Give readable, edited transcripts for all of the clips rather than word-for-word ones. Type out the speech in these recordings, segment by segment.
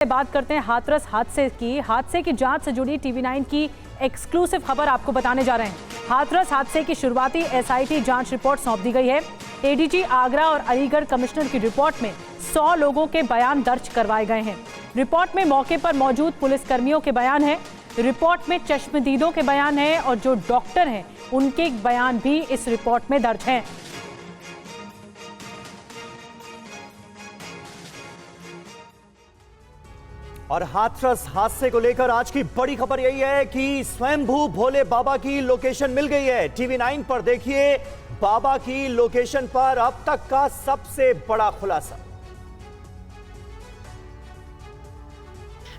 बात करते हैं हाथरस हादसे की। हादसे की जांच से जुड़ी टीवी9 की एक्सक्लूसिव खबर आपको बताने जा रहे हैं। हाथरस हादसे की शुरुआती एसआईटी जांच रिपोर्ट सौंप दी गई है। एडीजी आगरा और अलीगढ़ कमिश्नर की रिपोर्ट में 100 लोगों के बयान दर्ज करवाए गए हैं। रिपोर्ट में मौके पर मौजूद पुलिसकर्मियों के बयान है, रिपोर्ट में चश्मदीदों के बयान है और जो डॉक्टर हैं उनके बयान भी इस रिपोर्ट में दर्ज हैं। और हाथरस हादसे को लेकर आज की बड़ी खबर यही है कि स्वयंभू भोले बाबा की लोकेशन मिल गई है। टीवी9 पर देखिए बाबा की लोकेशन पर अब तक का सबसे बड़ा खुलासा।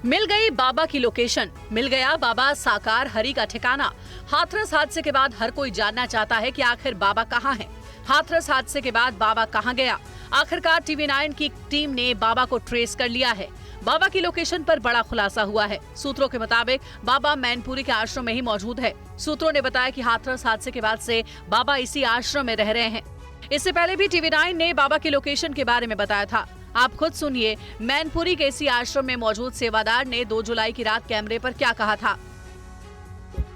मिल गई बाबा की लोकेशन, मिल गया बाबा साकार हरि का ठिकाना। हाथरस हादसे के बाद हर कोई जानना चाहता है कि आखिर बाबा कहां है। हाथरस हादसे के बाद बाबा कहां गया। आखिरकार टीवी9 की टीम ने बाबा को ट्रेस कर लिया है। बाबा की लोकेशन पर बड़ा खुलासा हुआ है। सूत्रों के मुताबिक बाबा मैनपुरी के आश्रम में ही मौजूद है। सूत्रों ने बताया कि हाथरस हादसे के बाद से बाबा इसी आश्रम में रह रहे हैं। इससे पहले भी टीवी9 ने बाबा की लोकेशन के बारे में बताया था। आप खुद सुनिए, मैनपुरी के इसी आश्रम में मौजूद सेवादार ने 2 जुलाई की रात कैमरे पर क्या कहा था।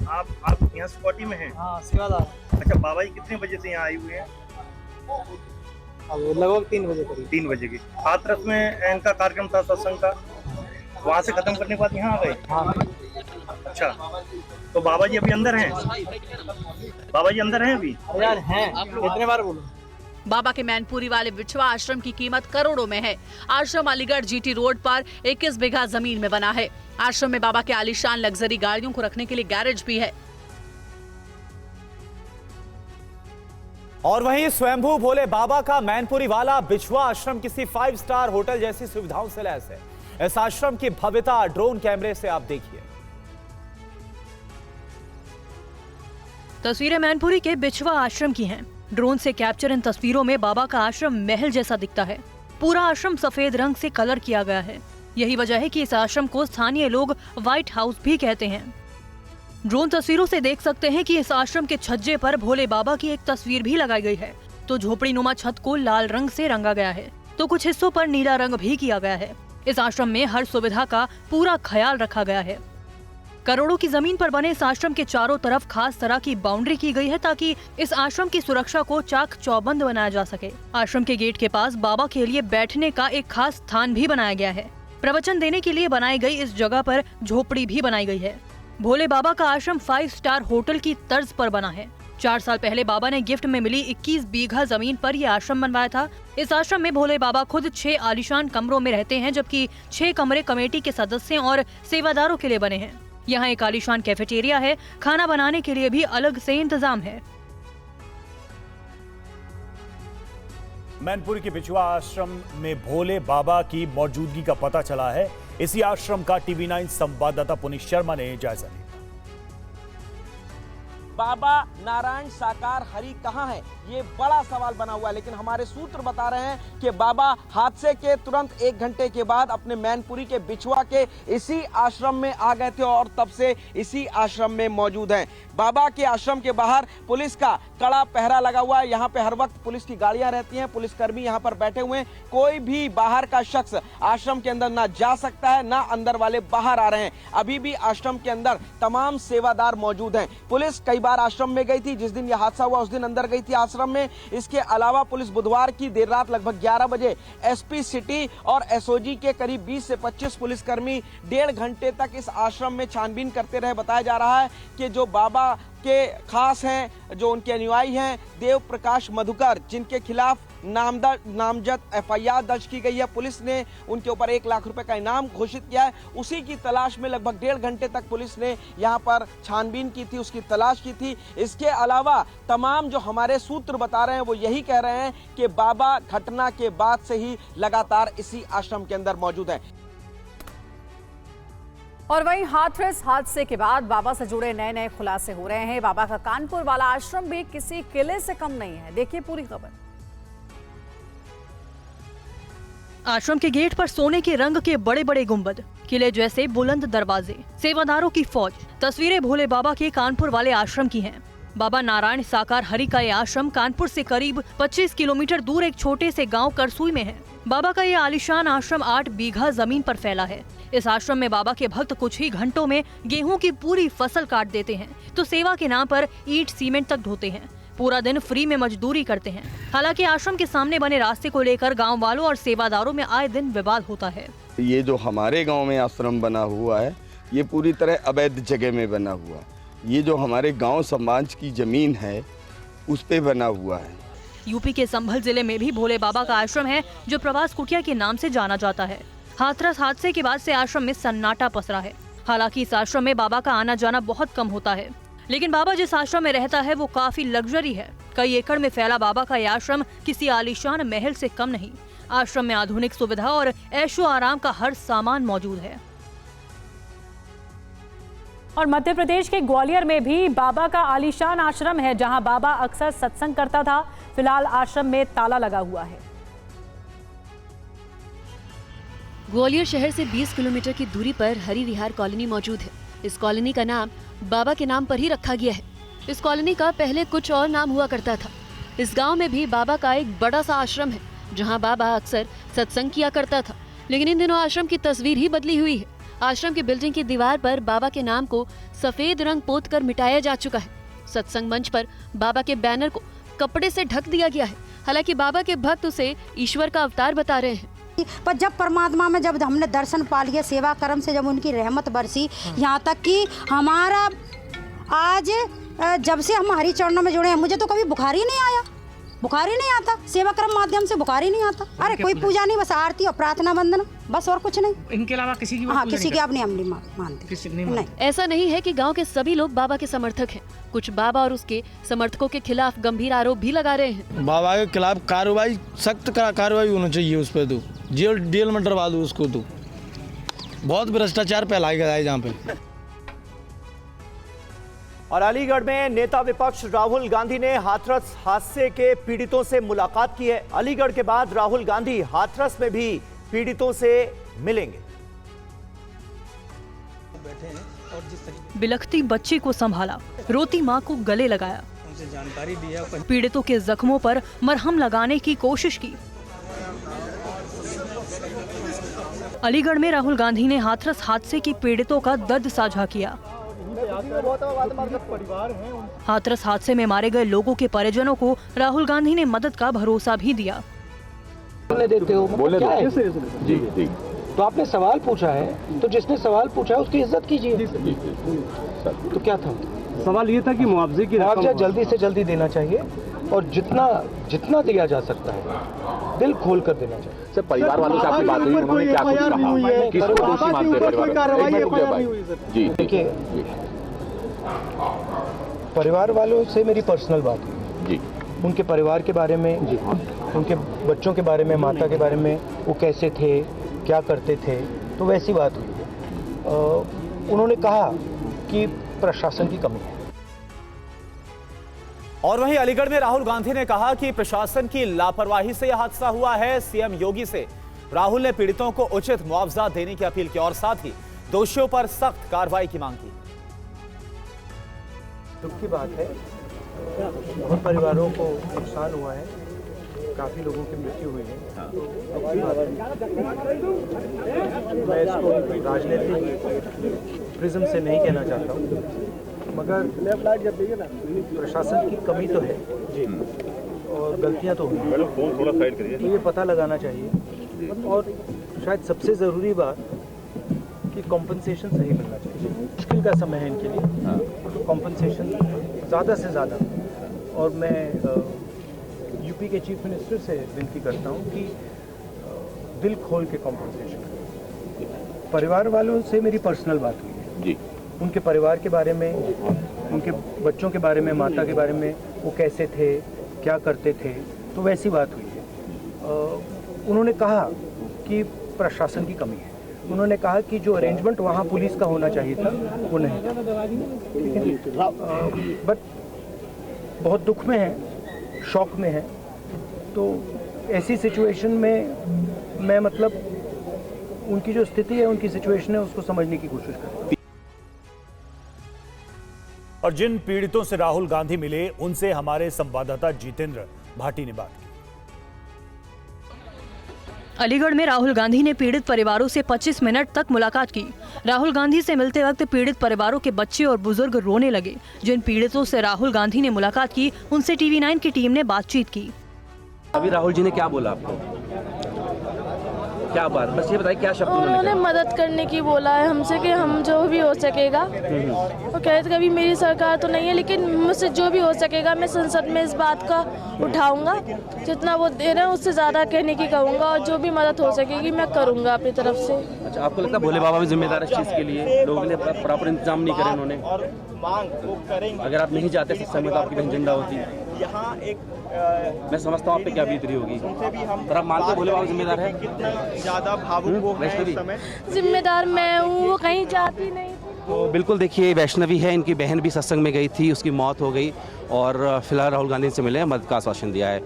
आप यहाँ सिक्योरिटी में हैं? हाँ, सेवादार। अच्छा, बाबा जी कितने बजे से यहाँ आए हुए हैं? लगभग 3 बजे करीब। 3 बजे की। हाथरस में इनका कार्यक्रम था सत्संग का, वहाँ से खत्म करने के बाद यहाँ आ गए। हाँ। अच्छा, तो बाबा जी अभी अंदर हैं? बाबा जी अंदर हैं अभी? यार हैं, कितने बार बोलो। बाबा के मैनपुरी वाले बिछवा आश्रम की कीमत करोड़ों में है। आश्रम अलीगढ़ जीटी रोड पर 21 बीघा जमीन में बना है। आश्रम में बाबा के आलीशान लग्जरी गाड़ियों को रखने के लिए गैरेज भी है। और वहीं स्वयंभू भोले बाबा का मैनपुरी वाला बिछवा आश्रम किसी 5 स्टार होटल जैसी सुविधाओं से लैस है। इस आश्रम की भव्यता ड्रोन कैमरे से आप देखिए। तस्वीरें मैनपुरी के बिछवा आश्रम की हैं। ड्रोन से कैप्चर इन तस्वीरों में बाबा का आश्रम महल जैसा दिखता है। पूरा आश्रम सफेद रंग से कलर किया गया है। यही वजह है कि इस आश्रम को स्थानीय लोग व्हाइट हाउस भी कहते हैं। ड्रोन तस्वीरों से देख सकते हैं कि इस आश्रम के छज्जे पर भोले बाबा की एक तस्वीर भी लगाई गई है। तो झोपड़ी नुमा छत को लाल रंग से रंगा गया है, तो कुछ हिस्सों पर नीला रंग भी किया गया है। इस आश्रम में हर सुविधा का पूरा ख्याल रखा गया है। करोड़ों की जमीन पर बने इस आश्रम के चारों तरफ खास तरह की बाउंड्री की गई है ताकि इस आश्रम की सुरक्षा को चाक चौबंद बनाया जा सके। आश्रम के गेट के पास बाबा के लिए बैठने का एक खास स्थान भी बनाया गया है। प्रवचन देने के लिए बनाई गई इस जगह पर झोपड़ी भी बनाई गई है। भोले बाबा का आश्रम 5 स्टार होटल की तर्ज पर बना है। 4 साल पहले बाबा ने गिफ्ट में मिली 21 बीघा जमीन पर यह आश्रम बनवाया था। इस आश्रम में भोले बाबा खुद 6 आलीशान कमरों में रहते हैं, जबकि 6 कमरे कमेटी के सदस्यों और सेवादारों के लिए बने हैं। यहाँ एक आलीशान कैफेटेरिया है। खाना बनाने के लिए भी अलग से इंतजाम है। मैनपुरी के बिछवा आश्रम में भोले बाबा की मौजूदगी का पता चला है। इसी आश्रम का टीवी9 संवाददाता पुनीत शर्मा ने जायजा लिया। बाबा नारायण साकार हरि कहाँ है, ये बड़ा सवाल बना हुआ है। लेकिन हमारे सूत्र बता रहे हैं कि बाबा हादसे के तुरंत 1 घंटे के बाद अपने मैनपुरी के बिछवा के इसी आश्रम में आ गए थे और तब से इसी आश्रम में मौजूद हैं। बाबा के आश्रम के बाहर पुलिस का कड़ा पहरा लगा हुआ है। यहाँ पे हर वक्त पुलिस की गाड़ियां रहती हैं, पुलिसकर्मी यहाँ पर बैठे हुए हैं। कोई भी बाहर का शख्स आश्रम के अंदर ना जा सकता है, ना अंदर वाले बाहर आ रहे हैं। अभी भी आश्रम के अंदर तमाम सेवादार मौजूद हैं। पुलिस कई बार आश्रम में गई थी। जिस दिन यह हादसा हुआ उस दिन अंदर गई थी आश्रम में। इसके अलावा पुलिस बुधवार की देर रात लगभग 11 बजे एसपी सिटी और एसओजी के करीब 20 से 25 पुलिसकर्मी 1.5 घंटे तक इस आश्रम में छानबीन करते रहे। बताया जा रहा है कि जो बाबा के खास हैं, जो उनके अनुयायी हैं, देव प्रकाश मधुकर, जिनके खिलाफ नामजद एफआईआर दर्ज की गई है। पुलिस ने उनके ऊपर 1 लाख रुपए का इनाम घोषित किया है। उसी की तलाश में लगभग 1.5 घंटे तक पुलिस ने यहाँ पर छानबीन की थी, उसकी तलाश की थी। इसके अलावा तमाम जो हमारे सूत्र बता रहे हैं वो यही कह रहे हैं कि बाबा घटना के बाद से ही लगातार इसी आश्रम के अंदर मौजूद है। और वहीं हाथरस हादसे के बाद बाबा से जुड़े नए खुलासे हो रहे हैं। बाबा का कानपुर वाला आश्रम भी किसी किले से कम नहीं है। देखिए पूरी खबर। आश्रम के गेट पर सोने के रंग के बड़े बड़े गुंबद, किले जैसे बुलंद दरवाजे, सेवादारों की फौज। तस्वीरें भोले बाबा के कानपुर वाले आश्रम की हैं। बाबा नारायण साकार हरि का यह आश्रम कानपुर से करीब 25 किलोमीटर दूर एक छोटे से गांव करसुई में है। बाबा का ये आलीशान आश्रम 8 बीघा जमीन पर फैला है। इस आश्रम में बाबा के भक्त कुछ ही घंटों में गेहूं की पूरी फसल काट देते हैं तो सेवा के नाम पर ईंट सीमेंट तक ढोते हैं। पूरा दिन फ्री में मजदूरी करते हैं। हालांकि आश्रम के सामने बने रास्ते को लेकर गांव वालों और सेवादारों में आए दिन विवाद होता है। ये जो हमारे गांव में आश्रम बना हुआ है ये पूरी तरह अवैध जगह में बना हुआ है। ये जो हमारे गांव समाज की जमीन है उस पे बना हुआ है। यूपी के संभल जिले में भी भोले बाबा का आश्रम है जो प्रवास कुटिया के नाम से जाना जाता है। हाथरस हादसे के बाद से आश्रम में सन्नाटा पसरा है। हालांकि इस आश्रम में बाबा का आना जाना बहुत कम होता है, लेकिन बाबा जिस आश्रम में रहता है वो काफी लग्जरी है। कई एकड़ में फैला बाबा का यह आश्रम किसी आलीशान महल से कम नहीं। आश्रम में आधुनिक सुविधा और ऐशो आराम का हर सामान मौजूद है। और मध्य प्रदेश के ग्वालियर में भी बाबा का आलीशान आश्रम है जहां बाबा अक्सर सत्संग करता था। फिलहाल आश्रम में ताला लगा हुआ है। ग्वालियर शहर से 20 किलोमीटर की दूरी पर हरि विहार कॉलोनी मौजूद है। इस कॉलोनी का नाम बाबा के नाम पर ही रखा गया है। इस कॉलोनी का पहले कुछ और नाम हुआ करता था। इस गांव में भी बाबा का एक बड़ा सा आश्रम है जहां बाबा अक्सर सत्संग किया करता था, लेकिन इन दिनों आश्रम की तस्वीर ही बदली हुई है। आश्रम की बिल्डिंग की दीवार पर बाबा के नाम को सफेद रंग पोत कर मिटाया जा चुका है। सत्संग मंच पर बाबा के बैनर को कपड़े से ढक दिया गया है। हालांकि बाबा के भक्त उसे ईश्वर का अवतार बता रहे हैं। पर जब परमात्मा में जब हमने दर्शन पा लिया, सेवा कर्म से जब उनकी रहमत बरसी, यहाँ तक कि हमारा आज जब से हम हरि चरणों में जुड़े हैं मुझे तो कभी बुखार ही नहीं आया। बुखार ही नहीं आता, सेवा कर्म माध्यम से बुखार ही नहीं आता। अरे कोई पूजा नहीं, बस आरती और प्रार्थना वंदना, बस और कुछ नहीं। इनके अलावा किसी की किसी की अपनी हम नहीं मानते। नहीं। ऐसा नहीं है कि गांव के सभी लोग बाबा के समर्थक हैं। कुछ बाबा और उसके समर्थकों के खिलाफ गंभीर आरोप भी लगा रहे हैं। बाबा के खिलाफ कार्रवाई, सख्त कार्रवाई होनी चाहिए उस पर। तो जेल में डरवा दो उसको। तो बहुत भ्रष्टाचार फैलाया गया है जहाँ पे। और अलीगढ़ में नेता विपक्ष राहुल गांधी ने हाथरस हादसे के पीड़ितों से मुलाकात की है। अलीगढ़ के बाद राहुल गांधी हाथरस में भी पीड़ितों से मिलेंगे। बिलखती बच्ची को संभाला, रोती मां को गले लगाया, उनसे जानकारी दिया, पीड़ितों के जख्मों पर मरहम लगाने की कोशिश की। अलीगढ़ में राहुल गांधी ने हाथरस हादसे की पीड़ितों का दर्द साझा किया। हाथरस हादसे में मारे गए लोगों के परिजनों को राहुल गांधी ने मदद का भरोसा भी दिया। देते हो बोले क्या है? जी जी। तो आपने सवाल पूछा है, तो जिसने सवाल पूछा है उसकी इज्जत कीजिए। तो क्या था सवाल? ये था कि मुआवजे की मुआवजा जल्दी से जल्दी देना चाहिए और जितना दिया जा सकता है दिल खोल कर देना चाहिए। सर, परिवार वालों से आपकी बात हुई, उन्होंने क्या कुछ कहा? किसको दोषी मानते हैं परिवार? जी देखिए, परिवार वालों से मेरी पर्सनल बात हुई जी। उनके परिवार के बारे में जी, उनके बच्चों के बारे में, माता के बारे में, वो कैसे थे, क्या करते थे, तो वैसी बात हुई। उन्होंने कहा कि प्रशासन की कमी है। और वहीं अलीगढ़ में राहुल गांधी ने कहा कि प्रशासन की लापरवाही से यह हादसा हुआ है। सीएम योगी से राहुल ने पीड़ितों को उचित मुआवजा देने की अपील की और साथ ही दोषियों पर सख्त कार्रवाई की मांग की। दुख की बात है, बहुत परिवारों को नुकसान हुआ है, काफी लोगों की मृत्यु हुई है। मैं इसको राजनीतिक प्रिज्म से नहीं कहना चाहता हूँ, मगर प्रशासन की कमी तो है जी और गलतियाँ तो हुई हैं, तो ये पता लगाना चाहिए। और शायद सबसे ज़रूरी बात कि कॉम्पनसेशन सही मिलना चाहिए। मुश्किल का समय है इनके लिए, तो कॉम्पनसेशन ज़्यादा से ज़्यादा। और मैं यूपी के चीफ मिनिस्टर से विनती करता हूँ कि दिल खोल के कॉम्पनसेशन करें। परिवार वालों से मेरी पर्सनल बात हुई है जी, उनके परिवार के बारे में, उनके बच्चों के बारे में, माता के बारे में, वो कैसे थे, क्या करते थे, तो वैसी बात हुई है। उन्होंने कहा कि प्रशासन की कमी है। उन्होंने कहा कि जो अरेंजमेंट वहाँ पुलिस का होना चाहिए था वो नहीं था। बट बहुत दुख में है, शॉक में है। तो ऐसी सिचुएशन में मैं मतलब उनकी जो स्थिति है, उनकी सिचुएशन है, उसको समझने की कोशिश करूँ। और जिन पीड़ितों से राहुल गांधी मिले उनसे हमारे संवाददाता जितेंद्र भाटी ने बात की। अलीगढ़ में राहुल गांधी ने पीड़ित परिवारों से 25 मिनट तक मुलाकात की। राहुल गांधी से मिलते वक्त पीड़ित परिवारों के बच्चे और बुजुर्ग रोने लगे। जिन पीड़ितों से राहुल गांधी ने मुलाकात की, उनसे TV9 की टीम ने बातचीत की। अभी राहुल जी ने क्या बोला आपको? क्या बात, बस ये बताइए क्या शब्द उन्होंने मदद करने की बोला है हमसे कि हम जो भी हो सकेगा, वो कह रहे थे कभी मेरी सरकार तो नहीं है लेकिन मुझसे जो भी हो सकेगा मैं संसद में इस बात का उठाऊंगा, जितना वो दे रहे हैं उससे ज़्यादा कहने की कहूँगा और जो भी मदद हो सकेगी मैं करूँगा अपनी तरफ से। अच्छा, आपको लगता है भोले बाबा भी जिम्मेदार है इस चीज़ के लिए? लोगों के लिए प्रॉपर इंतजाम नहीं करे उन्होंने? अगर आप नहीं जाते सत्संग में तो आपकी बहन जिंदा होती। यहाँ एक मैं समझता हूँ आप पे क्या बीत रही होगी, पर आप मानते भोले बाबा जिम्मेदार है? ज्यादा भावुक वो है इस समय। जिम्मेदार मैं हूँ, वो कहीं जाती नहीं। तो बिल्कुल देखिए, वैष्णवी है, इनकी बहन भी सत्संग में गई थी, उसकी मौत हो गई और फिलहाल राहुल गांधी से मिले, मदद का आश्वासन दिया है।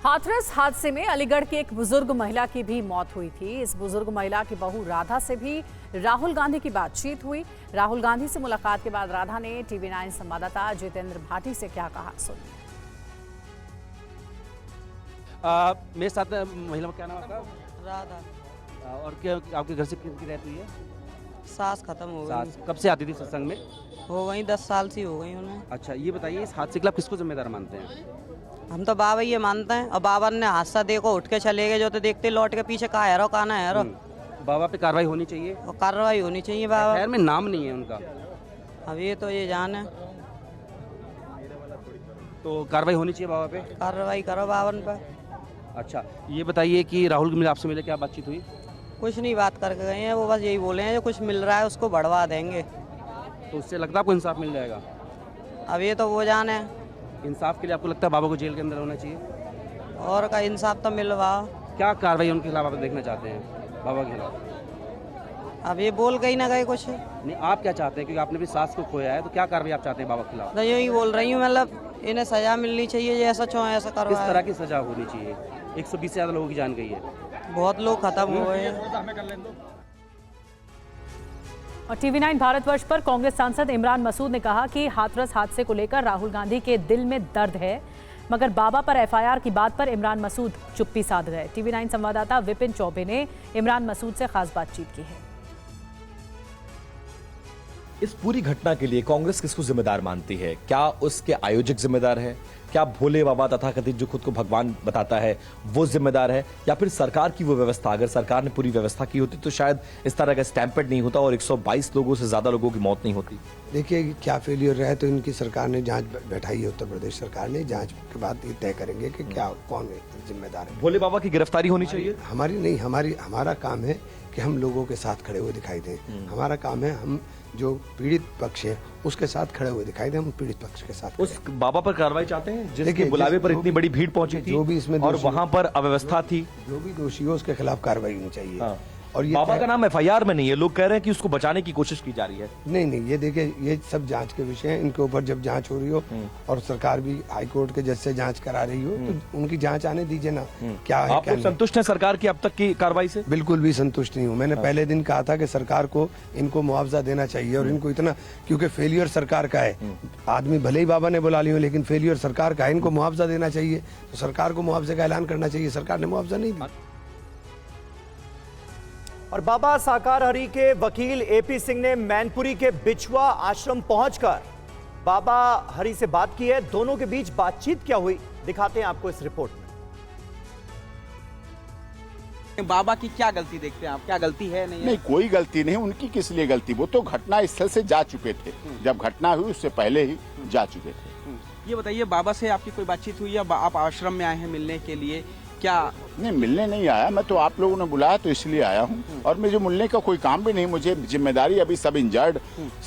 हाथरस हादसे में अलीगढ़ की एक बुजुर्ग महिला की भी मौत हुई थी। इस बुजुर्ग महिला की बहू राधा से भी राहुल गांधी की बातचीत हुई। राहुल गांधी से मुलाकात के बाद राधा ने TV9 संवाददाता जितेंद्र भाटी से क्या कहा, सुनिए। मेरे साथ महिला क्या नाम आपका? राधा। और क्या आपके घर से कितनी रहती है? सास खत्म हो गई। सास कब से आती थी सत्संग में? हो गई 10 साल से हो गई उन्हें। अच्छा, ये बताइए इस हादसे के लिए आप किसको जिम्मेदार मानते हैं? हम तो बाबा ये मानते हैं, और बाबा ने हादसा देखो उठ के चले गए, जो तो देखते लौट के पीछे कहाँ है रो कहाँ है रो। बाबा पे कार्रवाई होनी चाहिए, और कार्रवाई होनी चाहिए। बाबा शहर में नाम नहीं है उनका, अब ये तो ये जान है, तो कार्रवाई होनी चाहिए बाबा पे। कार्रवाई करो बावन पे। अच्छा, ये बताइए कि राहुल मिले आपसे मिले, क्या बातचीत हुई? कुछ नहीं बात करके गए हैं, वो बस यही बोले हैं जो कुछ मिल रहा है उसको बढ़वा देंगे। तो उससे लगता है आपको इंसाफ मिल जाएगा? अब ये तो वो जान है। इंसाफ के लिए आपको लगता है बाबा को जेल के अंदर होना चाहिए? और का इंसाफ तो मिलवा। क्या कार्रवाई उनके खिलाफ आप देखना चाहते हैं, बाबा के खिलाफ? अब ये बोल गई ना गए कुछ नहीं, आप क्या चाहते हैं, क्योंकि आपने भी सास को खोया है, तो क्या कार्रवाई आप चाहते हैं बाबा के खिलाफ? तो यही बोल रही हूँ, मतलब इन्हें सजा मिलनी चाहिए, जैसा चाहो ऐसा करो। किस तरह की सजा होनी चाहिए? 120 से ज़्यादा लोगों की जान गई है, बहुत लोग खत्म हो गए हैं। और TV9 भारतवर्ष पर कांग्रेस सांसद इमरान मसूद ने कहा कि हाथरस हादसे को लेकर राहुल गांधी के दिल में दर्द है, मगर बाबा पर FIR की बात पर इमरान मसूद चुप्पी साध गए। TV9 संवाददाता विपिन चौबे ने इमरान मसूद से खास बातचीत की है। इस पूरी घटना के लिए कांग्रेस किसको जिम्मेदार मानती है? क्या उसके आयोजक जिम्मेदार है? क्या भोले बाबा तथाकथित जो खुद को भगवान बताता है वो जिम्मेदार है, या फिर सरकार की वो व्यवस्था? अगर सरकार ने पूरी व्यवस्था की होती तो शायद इस तरह का स्टैम्पेड नहीं होता और 122 लोगों से ज्यादा लोगों की मौत नहीं होती। देखिए, क्या फेलियर रहे तो इनकी सरकार ने जांच बैठाई है, उत्तर प्रदेश सरकार ने। जांच के बाद ये तय करेंगे कि क्या कौन जिम्मेदार है। भोले बाबा की गिरफ्तारी होनी चाहिए? हमारी नहीं, हमारा काम है कि हम लोगों के साथ खड़े हुए दिखाई दें। हमारा काम है हम जो पीड़ित पक्ष है उसके साथ खड़े हुए दिखाई दे, हम पीड़ित पक्ष के साथ। उस बाबा पर कार्रवाई चाहते हैं जिसके बुलावे पर इतनी बड़ी भीड़ पहुंची थी, जो भी इसमें और वहां पर अव्यवस्था थी, जो भी दोषी हो उसके खिलाफ कार्रवाई होनी चाहिए। हाँ। और ये बाबा का नाम FIR में नहीं है, लोग कह रहे हैं कि उसको बचाने की कोशिश की जा रही है। नहीं, ये देखिए, ये सब जांच के विषय हैं। इनके ऊपर जब जांच हो रही हो और सरकार भी हाई कोर्ट के जज से जांच करा रही हो तो उनकी जांच आने दीजिए ना। क्या है, आप लोग संतुष्ट हैं सरकार की अब तक की कार्रवाई से? बिल्कुल भी संतुष्ट नहीं हूँ। मैंने पहले दिन कहा था कि सरकार को इनको मुआवजा देना चाहिए, और इनको इतना, क्योंकि फेलियर सरकार का है। आदमी भले ही बाबा ने बुला लियो, लेकिन फेलियर सरकार का है, इनको मुआवजा देना चाहिए। तो सरकार को मुआवजे का ऐलान करना चाहिए, सरकार ने मुआवजा नहीं दिया। और बाबा साकार हरि के वकील AP सिंह ने मैनपुरी के बिछुआ आश्रम पहुंचकर बाबा हरि से बात की है। दोनों के बीच बातचीत क्या हुई, दिखाते हैं आपको इस रिपोर्ट में। बाबा की क्या गलती देखते हैं आप? क्या गलती है? नहीं, कोई गलती नहीं। उनकी किस लिए गलती? वो तो घटना स्थल से जा चुके थे, जब घटना हुई उससे पहले ही जा चुके थे। ये बताइए, बाबा से आपकी कोई बातचीत हुई या आप आश्रम में आए हैं मिलने के लिए? क्या? नहीं, मिलने नहीं आया मैं, तो आप लोगों ने बुलाया तो इसलिए आया हूँ। और मुझे मिलने का कोई काम भी नहीं। मुझे जिम्मेदारी, अभी सब इंजर्ड,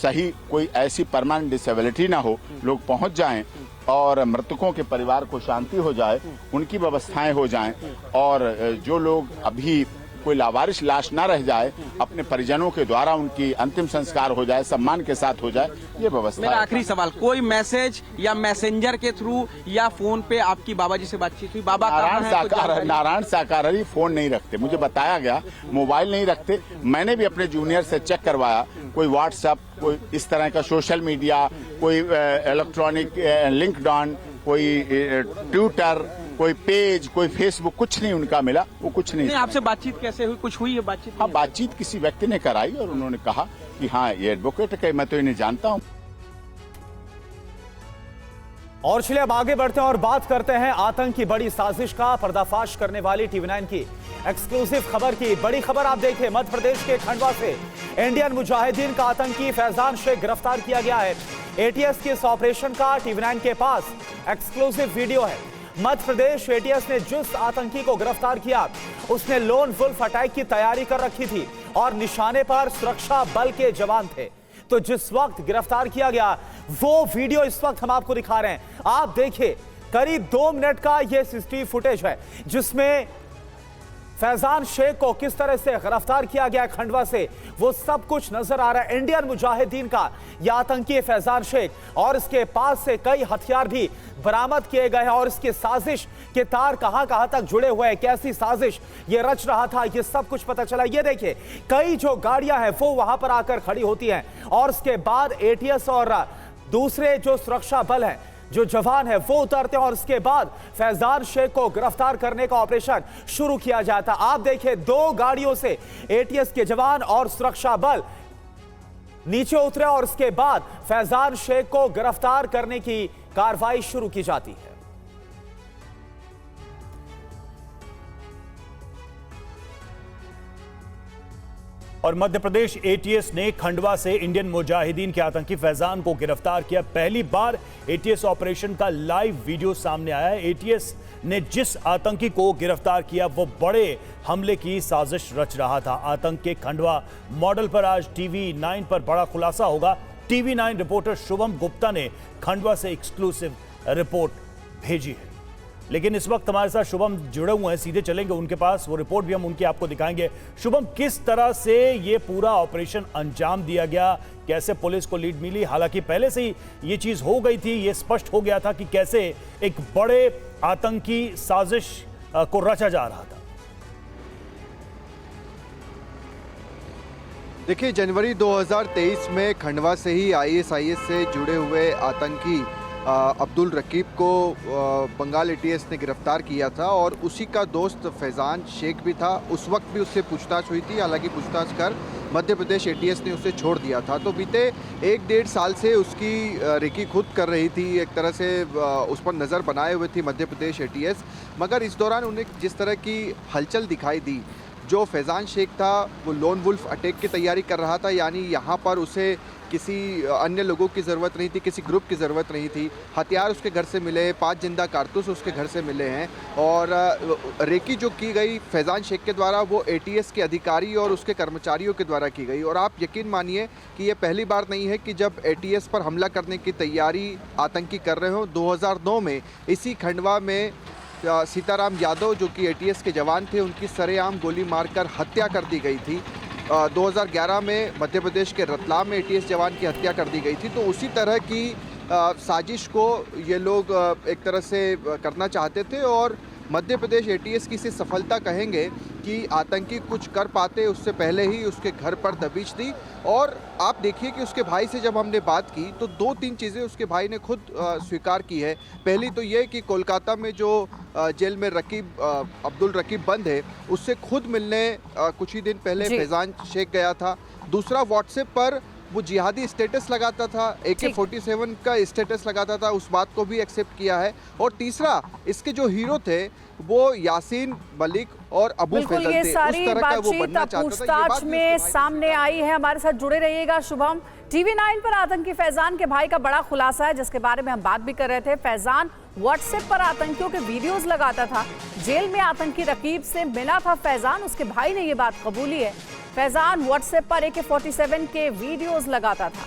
सही कोई ऐसी परमानेंट डिसेबिलिटी ना हो, लोग पहुँच जाएं और मृतकों के परिवार को शांति हो जाए, उनकी व्यवस्थाएं हो जाएं, और जो लोग अभी कोई लावारिश लाश ना रह जाए, अपने परिजनों के द्वारा उनकी अंतिम संस्कार हो जाए, सम्मान के साथ हो जाए, ये व्यवस्था। मेरा आखिरी सवाल, कोई मैसेज या मैसेंजर के थ्रू या फोन पे आपकी बाबा जी से बातचीत हुई? बाबा नारायण साकार हरि फोन नहीं रखते, मुझे बताया गया, मोबाइल नहीं रखते। मैंने भी अपने जूनियर से चेक करवाया, कोई व्हाट्सएप, कोई इस तरह का सोशल मीडिया, कोई इलेक्ट्रॉनिक लिंक्डइन, कोई ट्विटर, कोई पेज, कोई फेसबुक, कुछ नहीं उनका मिला, वो कुछ नहीं। आपसे बातचीत कैसे हुई, कुछ हुई है बातचीत? हाँ, बातचीत किसी व्यक्ति ने कराई और उन्होंने कहा कि हाँ ये एडवोकेट है, मैं तो इन्हें जानता हूँ। और चलिए अब आगे बढ़ते हैं और बात करते हैं आतंक की बड़ी साजिश का पर्दाफाश करने वाली टीवी9 की एक्सक्लूसिव खबर की। बड़ी खबर आप देखिए, मध्य प्रदेश के खंडवा से इंडियन मुजाहिदीन का आतंकी फैजान शेख गिरफ्तार किया गया है। एटीएस के इस ऑपरेशन का टीवी9 के पास एक्सक्लूसिव वीडियो है। मध्य प्रदेश एटीएस ने जिस आतंकी को गिरफ्तार किया उसने लोन वुल्फ अटैक की तैयारी कर रखी थी और निशाने पर सुरक्षा बल के जवान थे। तो जिस वक्त गिरफ्तार किया गया वो वीडियो इस वक्त हम आपको दिखा रहे हैं। आप देखिए, करीब 2 मिनट का यह सीसीटीवी फुटेज है जिसमें फैजान शेख को किस तरह से गिरफ्तार किया गया खंडवा से, वो सब कुछ नजर आ रहा है। इंडियन मुजाहिदीन का यह आतंकी फैजान शेख और इसके पास से कई हथियार भी बरामद किए गए हैं और इसकी साजिश के तार कहां तक जुड़े हुए हैं, कैसी साजिश ये रच रहा था, ये सब कुछ पता चला। ये देखिए, कई जो गाड़ियां हैं वो वहां पर आकर खड़ी होती हैं और उसके बाद एटीएस और दूसरे जो सुरक्षा बल हैं, जो जवान है वो उतरते हैं और उसके बाद फैजान शेख को गिरफ्तार करने का ऑपरेशन शुरू किया जाता। आप देखिए, 2 गाड़ियों से एटीएस के जवान और सुरक्षा बल नीचे उतरे और उसके बाद फैजान शेख को गिरफ्तार करने की कार्रवाई शुरू की जाती है। और मध्य प्रदेश एटीएस ने खंडवा से इंडियन मुजाहिदीन के आतंकी फैजान को गिरफ्तार किया। पहली बार एटीएस ऑपरेशन का लाइव वीडियो सामने आया है। एटीएस ने जिस आतंकी को गिरफ्तार किया वो बड़े हमले की साजिश रच रहा था। आतंक के खंडवा मॉडल पर आज टीवी9 पर बड़ा खुलासा होगा। टीवी9 रिपोर्टर शुभम गुप्ता ने खंडवा से एक्सक्लूसिव रिपोर्ट भेजी है। लेकिन इस वक्त हमारे साथ शुभम जुड़े हुए हैं, सीधे चलेंगे उनके पास, वो रिपोर्ट भी हम उनकी आपको दिखाएंगे। शुभम, किस तरह से ये पूरा ऑपरेशन अंजाम दिया गया, कैसे पुलिस को लीड मिली? हालांकि पहले से ही ये चीज हो गई थी, ये स्पष्ट हो गया था कि कैसे एक बड़े आतंकी साजिश को रचा जा रहा था। देखिए, जनवरी 2023 में खंडवा से ही ISIS से जुड़े हुए आतंकी अब्दुल रकीब को बंगाल एटीएस ने गिरफ्तार किया था और उसी का दोस्त फैजान शेख भी था। उस वक्त भी उससे पूछताछ हुई थी, हालांकि पूछताछ कर मध्य प्रदेश एटीएस ने उसे छोड़ दिया था। तो बीते 1-1.5 साल से उसकी रेकी खुद कर रही थी, एक तरह से उस पर नज़र बनाए हुए थी मध्य प्रदेश एटीएस। मगर इस दौरान उन्हें जिस तरह की हलचल दिखाई दी, जो फैजान शेख था वो लोन वुल्फ अटैक की तैयारी कर रहा था, यानी यहाँ पर उसे किसी अन्य लोगों की ज़रूरत नहीं थी, किसी ग्रुप की ज़रूरत नहीं थी। हथियार उसके घर से मिले, 5 जिंदा कारतूस उसके घर से मिले हैं और रेकी जो की गई फैजान शेख के द्वारा वो एटीएस के अधिकारी और उसके कर्मचारियों के द्वारा की गई। और आप यकीन मानिए कि ये पहली बार नहीं है कि जब एटीएस पर हमला करने की तैयारी आतंकी कर रहे हो। 2009 में इसी खंडवा में सीताराम यादव जो कि एटीएस के जवान थे, उनकी सरेआम गोली मारकर हत्या कर दी गई थी। 2011 में मध्य प्रदेश के रतलाम में एटीएस जवान की हत्या कर दी गई थी। तो उसी तरह की साजिश को ये लोग एक तरह से करना चाहते थे और मध्य प्रदेश एटीएस की इसे सफलता कहेंगे कि आतंकी कुछ कर पाते उससे पहले ही उसके घर पर दबिश दी। और आप देखिए कि उसके भाई से जब हमने बात की तो 2-3 चीज़ें उसके भाई ने खुद स्वीकार की है। पहली तो ये कि कोलकाता में जो जेल में अब्दुल रकीब बंद है उससे खुद मिलने कुछ ही दिन पहले फैजान शेख गया था। दूसरा, व्हाट्सएप पर वो जिहादी स्टेटस लगाता था, AK-47 का स्टेटस लगाता था, उस बात को भी एक्सेप्ट किया है। और तीसरा, इसके जो हीरो थे वो यासीन मलिक और अबू फैजल थे। ये सारी बातचीत पूछताछ में सामने आई है। हमारे साथ जुड़े रहिएगा शुभम। टीवी9 पर आतंकी फैजान के भाई का बड़ा खुलासा है जिसके बारे में हम बात भी कर रहे थे। फैजान व्हाट्सएप पर आतंकियों के वीडियोस लगाता था, जेल में आतंकी रकीब से मिला था फैजान, उसके भाई ने ये बात कबूली है। फैजान व्हाट्सएप पर AK-47 के वीडियोस लगाता था।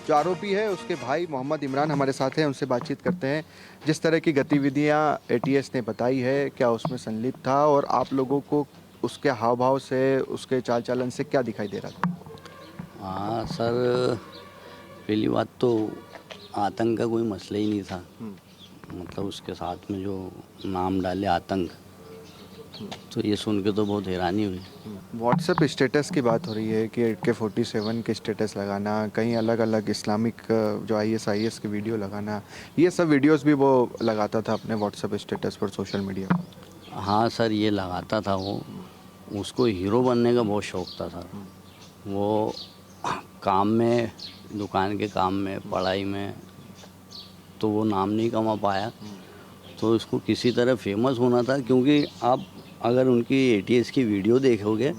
जो आरोपी है उसके भाई मोहम्मद इमरान हमारे साथ हैं, उनसे बातचीत करते हैं। जिस तरह की गतिविधियां एटीएस ने बताई है, क्या उसमें संलिप्त था और आप लोगों को उसके हाव भाव से, उसके चाल चलन से क्या दिखाई दे रहा था? हाँ सर, पहली बात तो आतंक का कोई मसला ही नहीं था। मतलब उसके साथ में जो नाम डाले आतंक, तो ये सुन के तो बहुत हैरानी हुई। व्हाट्सएप स्टेटस की बात हो रही है कि AK-47 के स्टेटस लगाना, कहीं अलग अलग इस्लामिक जो IS की वीडियो लगाना, ये सब वीडियोस भी वो लगाता था अपने व्हाट्सएप स्टेटस पर, सोशल मीडिया पर। हाँ सर, ये लगाता था वो। उसको हीरो बनने का बहुत शौक़ था सर। वो काम में, दुकान के काम में, पढ़ाई में तो वो नाम नहीं कमा पाया, तो इसको किसी तरह फेमस होना था। क्योंकि आप अगर उनकी ATS की वीडियो देखोगे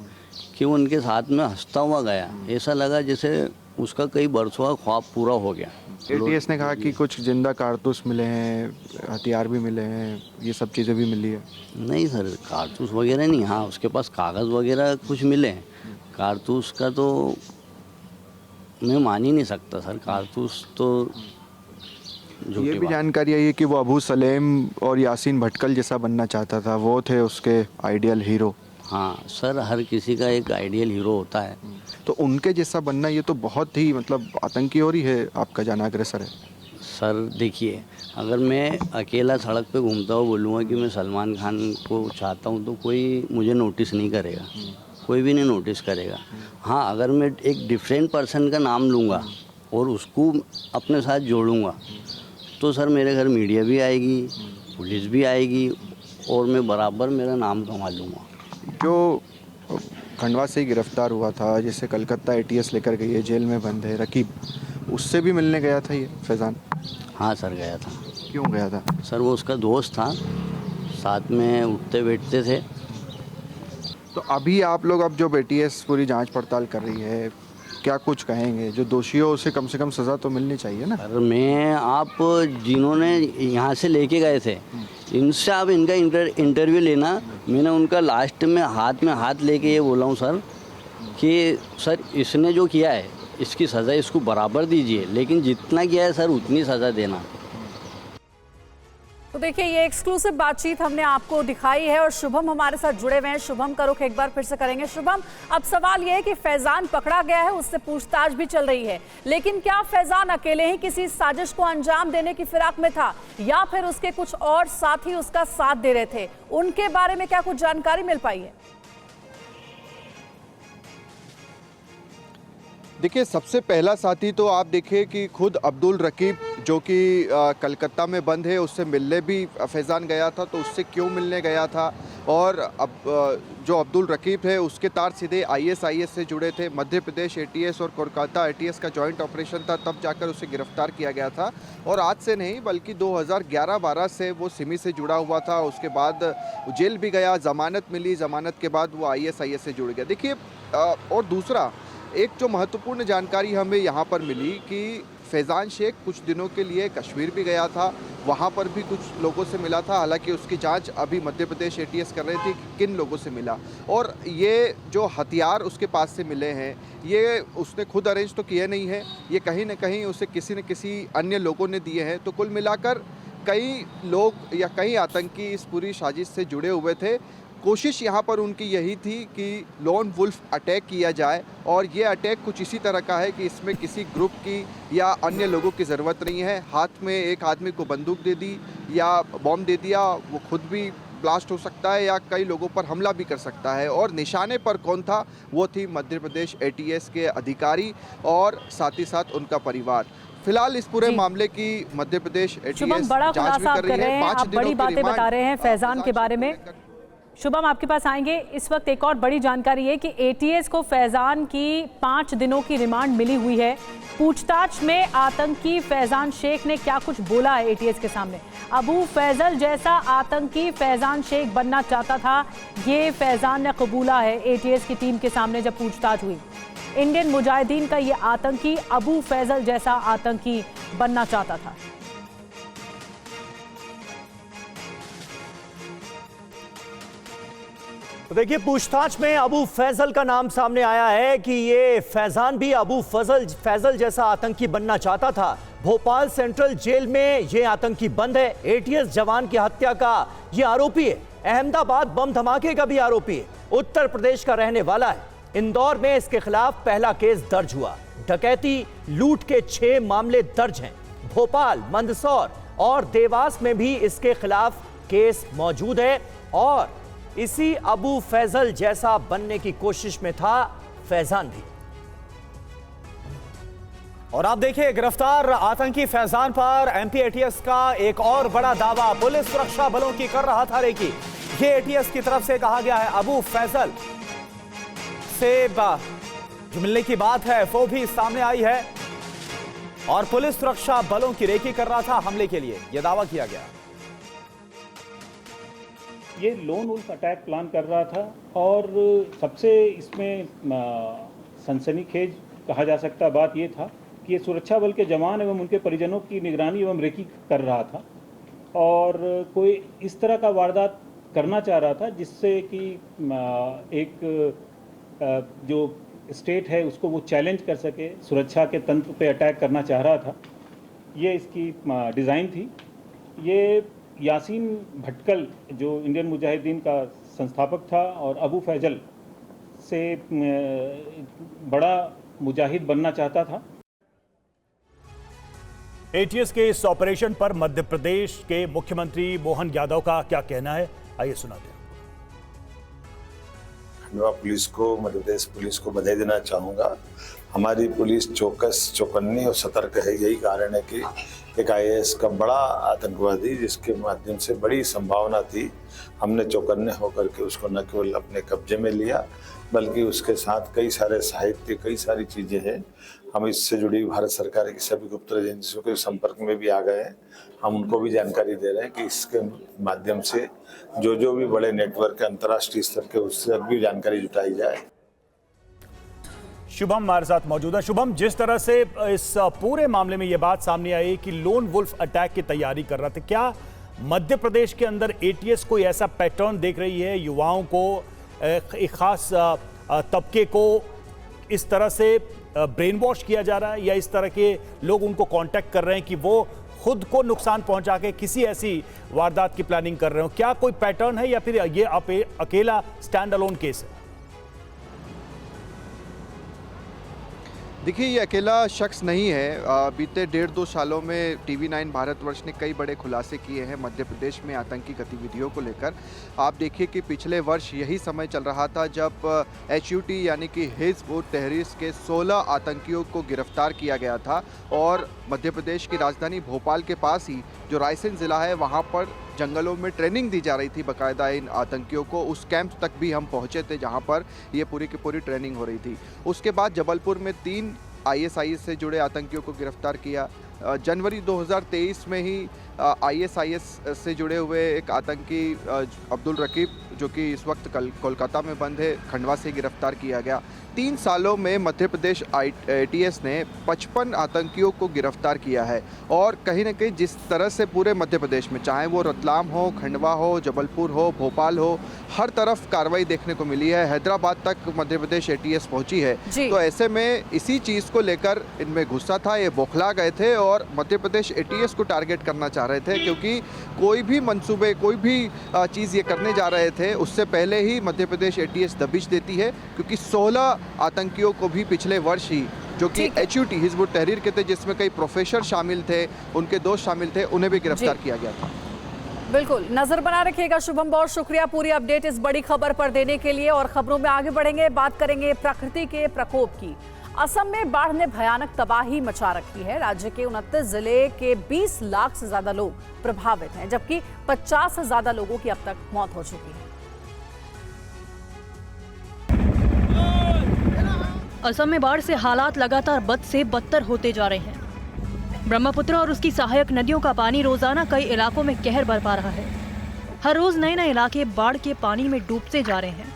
कि वो उनके साथ में हंसता हुआ गया, ऐसा लगा जैसे उसका कई बरसों का ख्वाब पूरा हो गया। ATS ने कहा कि कुछ जिंदा कारतूस मिले हैं, हथियार भी मिले हैं, ये सब चीज़ें भी मिली है। नहीं सर, कारतूस वगैरह नहीं। हाँ, उसके पास कागज़ वगैरह कुछ मिले हैं। कारतूस का तो मैं मान ही नहीं सकता सर। कारतूस तो ये भी जानकारी आई है कि वो अबू सलेम और यासीन भटकल जैसा बनना चाहता था, वो थे उसके आइडियल हीरो। हाँ सर, हर किसी का एक आइडियल हीरो होता है। तो उनके जैसा बनना ये तो बहुत ही मतलब आतंकी और ही है, आपका जाना अग्रसर है। सर देखिए, अगर मैं अकेला सड़क पे घूमता हुआ बोलूँगा कि मैं सलमान खान को चाहता हूँ तो कोई मुझे नोटिस नहीं करेगा, कोई भी नहीं नोटिस करेगा। हाँ, अगर मैं एक डिफरेंट पर्सन का नाम लूँगा और उसको अपने साथ जोड़ूँगा तो सर मेरे घर मीडिया भी आएगी, पुलिस भी आएगी और मैं बराबर मेरा नाम कमा लूँगा। जो खंडवा से ही गिरफ्तार हुआ था, जिसे कलकत्ता ATS लेकर गई है, जेल में बंद है, रकीब, उससे भी मिलने गया था ये फैज़ान? हाँ सर, गया था। क्यों गया था? सर वो उसका दोस्त था, साथ में उठते बैठते थे। तो अभी आप लोग, अब जो ATS पूरी जांच पड़ताल कर रही है, क्या कुछ कहेंगे? जो दोषी हो उसे कम से कम सज़ा तो मिलनी चाहिए ना। सर मैं, आप जिन्होंने यहाँ से लेके गए थे, इनसे आप इनका इंटरव्यू लेना। मैंने उनका लास्ट में हाथ लेके ये बोला हूँ सर कि सर इसने जो किया है इसकी सज़ा इसको बराबर दीजिए, लेकिन जितना किया है सर उतनी सज़ा देना। तो देखिए, ये एक्सक्लूसिव बातचीत हमने आपको दिखाई है और शुभम हमारे साथ जुड़े हुए हैं। शुभम का रुख एक बार फिर से करेंगे। शुभम, अब सवाल ये है कि फैज़ान पकड़ा गया है, उससे पूछताछ भी चल रही है, लेकिन क्या फैज़ान अकेले ही किसी साजिश को अंजाम देने की फिराक में था या फिर उसके कुछ और साथी उसका साथ दे रहे थे? उनके बारे में क्या कुछ जानकारी मिल पाई है? देखिए, सबसे पहला साथी तो आप देखिए कि खुद अब्दुल रकीब, जो कि कलकत्ता में बंद है, उससे मिलने भी फैज़ान गया था। तो उससे क्यों मिलने गया था? और अब जो अब्दुल रकीब है उसके तार सीधे IS से जुड़े थे। मध्य प्रदेश ATS और कोलकाता ATS का जॉइंट ऑपरेशन था, तब जाकर उसे गिरफ्तार किया गया था। और आज से नहीं बल्कि 2011-12 से वो सिमी से जुड़ा हुआ था। उसके बाद जेल भी गया, ज़मानत मिली, ज़मानत के बाद वो IS से जुड़ गया। देखिए, और दूसरा एक जो महत्वपूर्ण जानकारी हमें यहाँ पर मिली कि फैज़ान शेख कुछ दिनों के लिए कश्मीर भी गया था, वहाँ पर भी कुछ लोगों से मिला था। हालांकि उसकी जांच अभी मध्य प्रदेश ATS कर रही थी कि किन लोगों से मिला। और ये जो हथियार उसके पास से मिले हैं, ये उसने खुद अरेंज तो किए नहीं है, ये कहीं ना कहीं उसे किसी न किसी अन्य लोगों ने दिए हैं। तो कुल मिलाकर कई लोग या कई आतंकी इस पूरी साजिश से जुड़े हुए थे। कोशिश यहाँ पर उनकी यही थी कि लोन वुल्फ अटैक किया जाए, और ये अटैक कुछ इसी तरह का है कि इसमें किसी ग्रुप की या अन्य लोगों की ज़रूरत नहीं है। हाथ में एक आदमी को बंदूक दे दी या बॉम्ब दे दिया, वो खुद भी ब्लास्ट हो सकता है या कई लोगों पर हमला भी कर सकता है। और निशाने पर कौन था? वो थी मध्य प्रदेश ATS के अधिकारी और साथ ही साथ उनका परिवार। फिलहाल इस पूरे मामले की मध्य प्रदेश ATS बड़ा जांच भी कर रही है। 5 दिनों बड़ी बातें बता रहे हैं फैज़ान के बारे में। शुभम, आपके पास आएंगे। इस वक्त एक और बड़ी जानकारी है कि ATS को फैज़ान की 5 दिनों की रिमांड मिली हुई है। पूछताछ में आतंकी फैज़ान शेख ने क्या कुछ बोला है ATS के सामने। अबू फैजल जैसा आतंकी फैज़ान शेख बनना चाहता था, ये फैज़ान ने कबूला है ATS की टीम के सामने जब पूछताछ हुई। इंडियन मुजाहिदीन का ये आतंकी अबू फैजल जैसा आतंकी बनना चाहता था। तो देखिए, पूछताछ में अबू फैजल का नाम सामने आया है कि ये फैज़ान भी अबू फैजल जैसा आतंकी बनना चाहता था। भोपाल सेंट्रल जेल में ये आतंकी बंद है। ATS जवान की हत्या का ये आरोपी है। अहमदाबाद बम धमाके का भी आरोपी है। उत्तर प्रदेश का रहने वाला है। इंदौर में इसके खिलाफ पहला केस दर्ज हुआ। डकैती, लूट के 6 मामले दर्ज हैं। भोपाल, मंदसौर और देवास में भी इसके खिलाफ केस मौजूद है और इसी अबू फैजल जैसा बनने की कोशिश में था फैजान भी। और आप देखिए, गिरफ्तार आतंकी फैजान पर एमपी एटीएस का एक और बड़ा दावा पुलिस सुरक्षा बलों की कर रहा था रेकी। ये एटीएस की तरफ से कहा गया है अबू फैजल से जो मिलने की बात है वो भी सामने आई है और पुलिस सुरक्षा बलों की रेकी कर रहा था हमले के लिए, यह दावा किया गया। ये लोन वुल्फ अटैक प्लान कर रहा था और सबसे इसमें सनसनीखेज कहा जा सकता बात ये था कि ये सुरक्षा बल के जवान एवं उनके परिजनों की निगरानी एवं रेकी कर रहा था और कोई इस तरह का वारदात करना चाह रहा था जिससे कि एक जो स्टेट है उसको वो चैलेंज कर सके, सुरक्षा के तंत्र पे अटैक करना चाह रहा था। ये इसकी डिज़ाइन थी। ये यासीन भटकल जो इंडियन मुजाहिदीन का संस्थापक था और अबू फैजल से बड़ा मुजाहिद बनना चाहता था। एटीएस के इस ऑपरेशन पर मध्य प्रदेश के मुख्यमंत्री मोहन यादव का क्या कहना है, आइए सुनाते हैं। खंडवा पुलिस को, मध्य प्रदेश पुलिस को बधाई देना चाहूँगा। हमारी पुलिस चौकस, चौकन्नी और सतर्क है। यही कारण है कि एक आईएएस का बड़ा आतंकवादी जिसके माध्यम से बड़ी संभावना थी, हमने चौकन्ने होकर के उसको न केवल अपने कब्जे में लिया बल्कि उसके साथ कई सारे साहित्य, कई सारी चीज़ें हैं। हम इससे जुड़ी भारत सरकार की सभी गुप्त एजेंसियों के संपर्क में भी आ गए हैं। हम उनको भी जानकारी दे रहे हैं कि इसके माध्यम से जो भी बड़े नेटवर्क अंतर्राष्ट्रीय स्तर के उससे भी जानकारी जुटाई जाए। शुभम हमारे साथ मौजूद है। शुभम, जिस तरह से इस पूरे मामले में यह बात सामने आई कि लोन वुल्फ अटैक की तैयारी कर रहा था, क्या मध्य प्रदेश के अंदर एटीएस कोई ऐसा पैटर्न देख रही है, युवाओं को, एक खास तबके को इस तरह से ब्रेन वॉश किया जा रहा है या इस तरह के लोग उनको कांटेक्ट कर रहे हैं कि वो खुद को नुकसान पहुंचा के किसी ऐसी वारदात की प्लानिंग कर रहे हो? क्या कोई पैटर्न है या फिर ये अकेला स्टैंड अलोन केस है? देखिए, ये अकेला शख्स नहीं है। बीते 1.5-2 सालों में TV9 भारतवर्ष ने कई बड़े खुलासे किए हैं मध्य प्रदेश में आतंकी गतिविधियों को लेकर। आप देखिए कि पिछले वर्ष यही समय चल रहा था जब HUT यानी कि हिज़्ब उत तहरीर के 16 आतंकियों को गिरफ्तार किया गया था और मध्य प्रदेश की राजधानी भोपाल के पास ही जो रायसेन ज़िला है वहाँ पर जंगलों में ट्रेनिंग दी जा रही थी बाकायदा इन आतंकियों को। उस कैंप तक भी हम पहुंचे थे जहां पर ये पूरी की पूरी ट्रेनिंग हो रही थी। उसके बाद जबलपुर में 3 ISIS से जुड़े आतंकियों को गिरफ्तार किया। जनवरी 2023 में ही ISIS से जुड़े हुए एक आतंकी अब्दुल रकीब जो कि इस वक्त कोलकाता में बंद है, खंडवा से गिरफ्तार किया गया। 3 सालों में मध्य प्रदेश ATS ने 55 आतंकियों को गिरफ्तार किया है और कहीं ना कहीं जिस तरह से पूरे मध्य प्रदेश में, चाहे वो रतलाम हो, खंडवा हो, जबलपुर हो, भोपाल हो, हर तरफ कार्रवाई देखने को मिली है। हैदराबाद तक मध्य प्रदेश ATS पहुंची है। तो ऐसे में इसी चीज़ को लेकर इनमें गुस्सा था, ये बौखला गए थे और मध्य प्रदेश ATS को टारगेट करना चाह रहे थे क्योंकि कोई भी मंसूबे, कोई भी चीज़ ये करने जा रहे थे उससे पहले ही मध्य प्रदेश ATS दबिश देती है क्योंकि 16 आतंकियों को भी पिछले वर्ष ही जो कि HUT हिज़्ब उत तहरीर के थे जिसमें कई प्रोफेसर शामिल थे, उनके दोस्त शामिल थे, उन्हें भी गिरफ्तार किया गया था। बिल्कुल, नजर बना रखिएगा शुभम, बहुत शुक्रिया पूरी अपडेट इस बड़ी खबर पर देने के लिए। और खबरों में आगे बढ़ेंगे, बात करेंगे प्रकृति के प्रकोप की। असम में बाढ़ ने भयानक तबाही मचा रखी है। राज्य के 29 जिले के 20 लाख से ज्यादा लोग प्रभावित हैं जबकि 50 से ज्यादा लोगों की अब तक मौत हो चुकी है। असम में बाढ़ से हालात लगातार बद से बदतर होते जा रहे हैं। ब्रह्मपुत्र और उसकी सहायक नदियों का पानी रोजाना कई इलाकों में कहर बरपा रहा है। हर रोज नए नए इलाके बाढ़ के पानी में डूबते जा रहे हैं।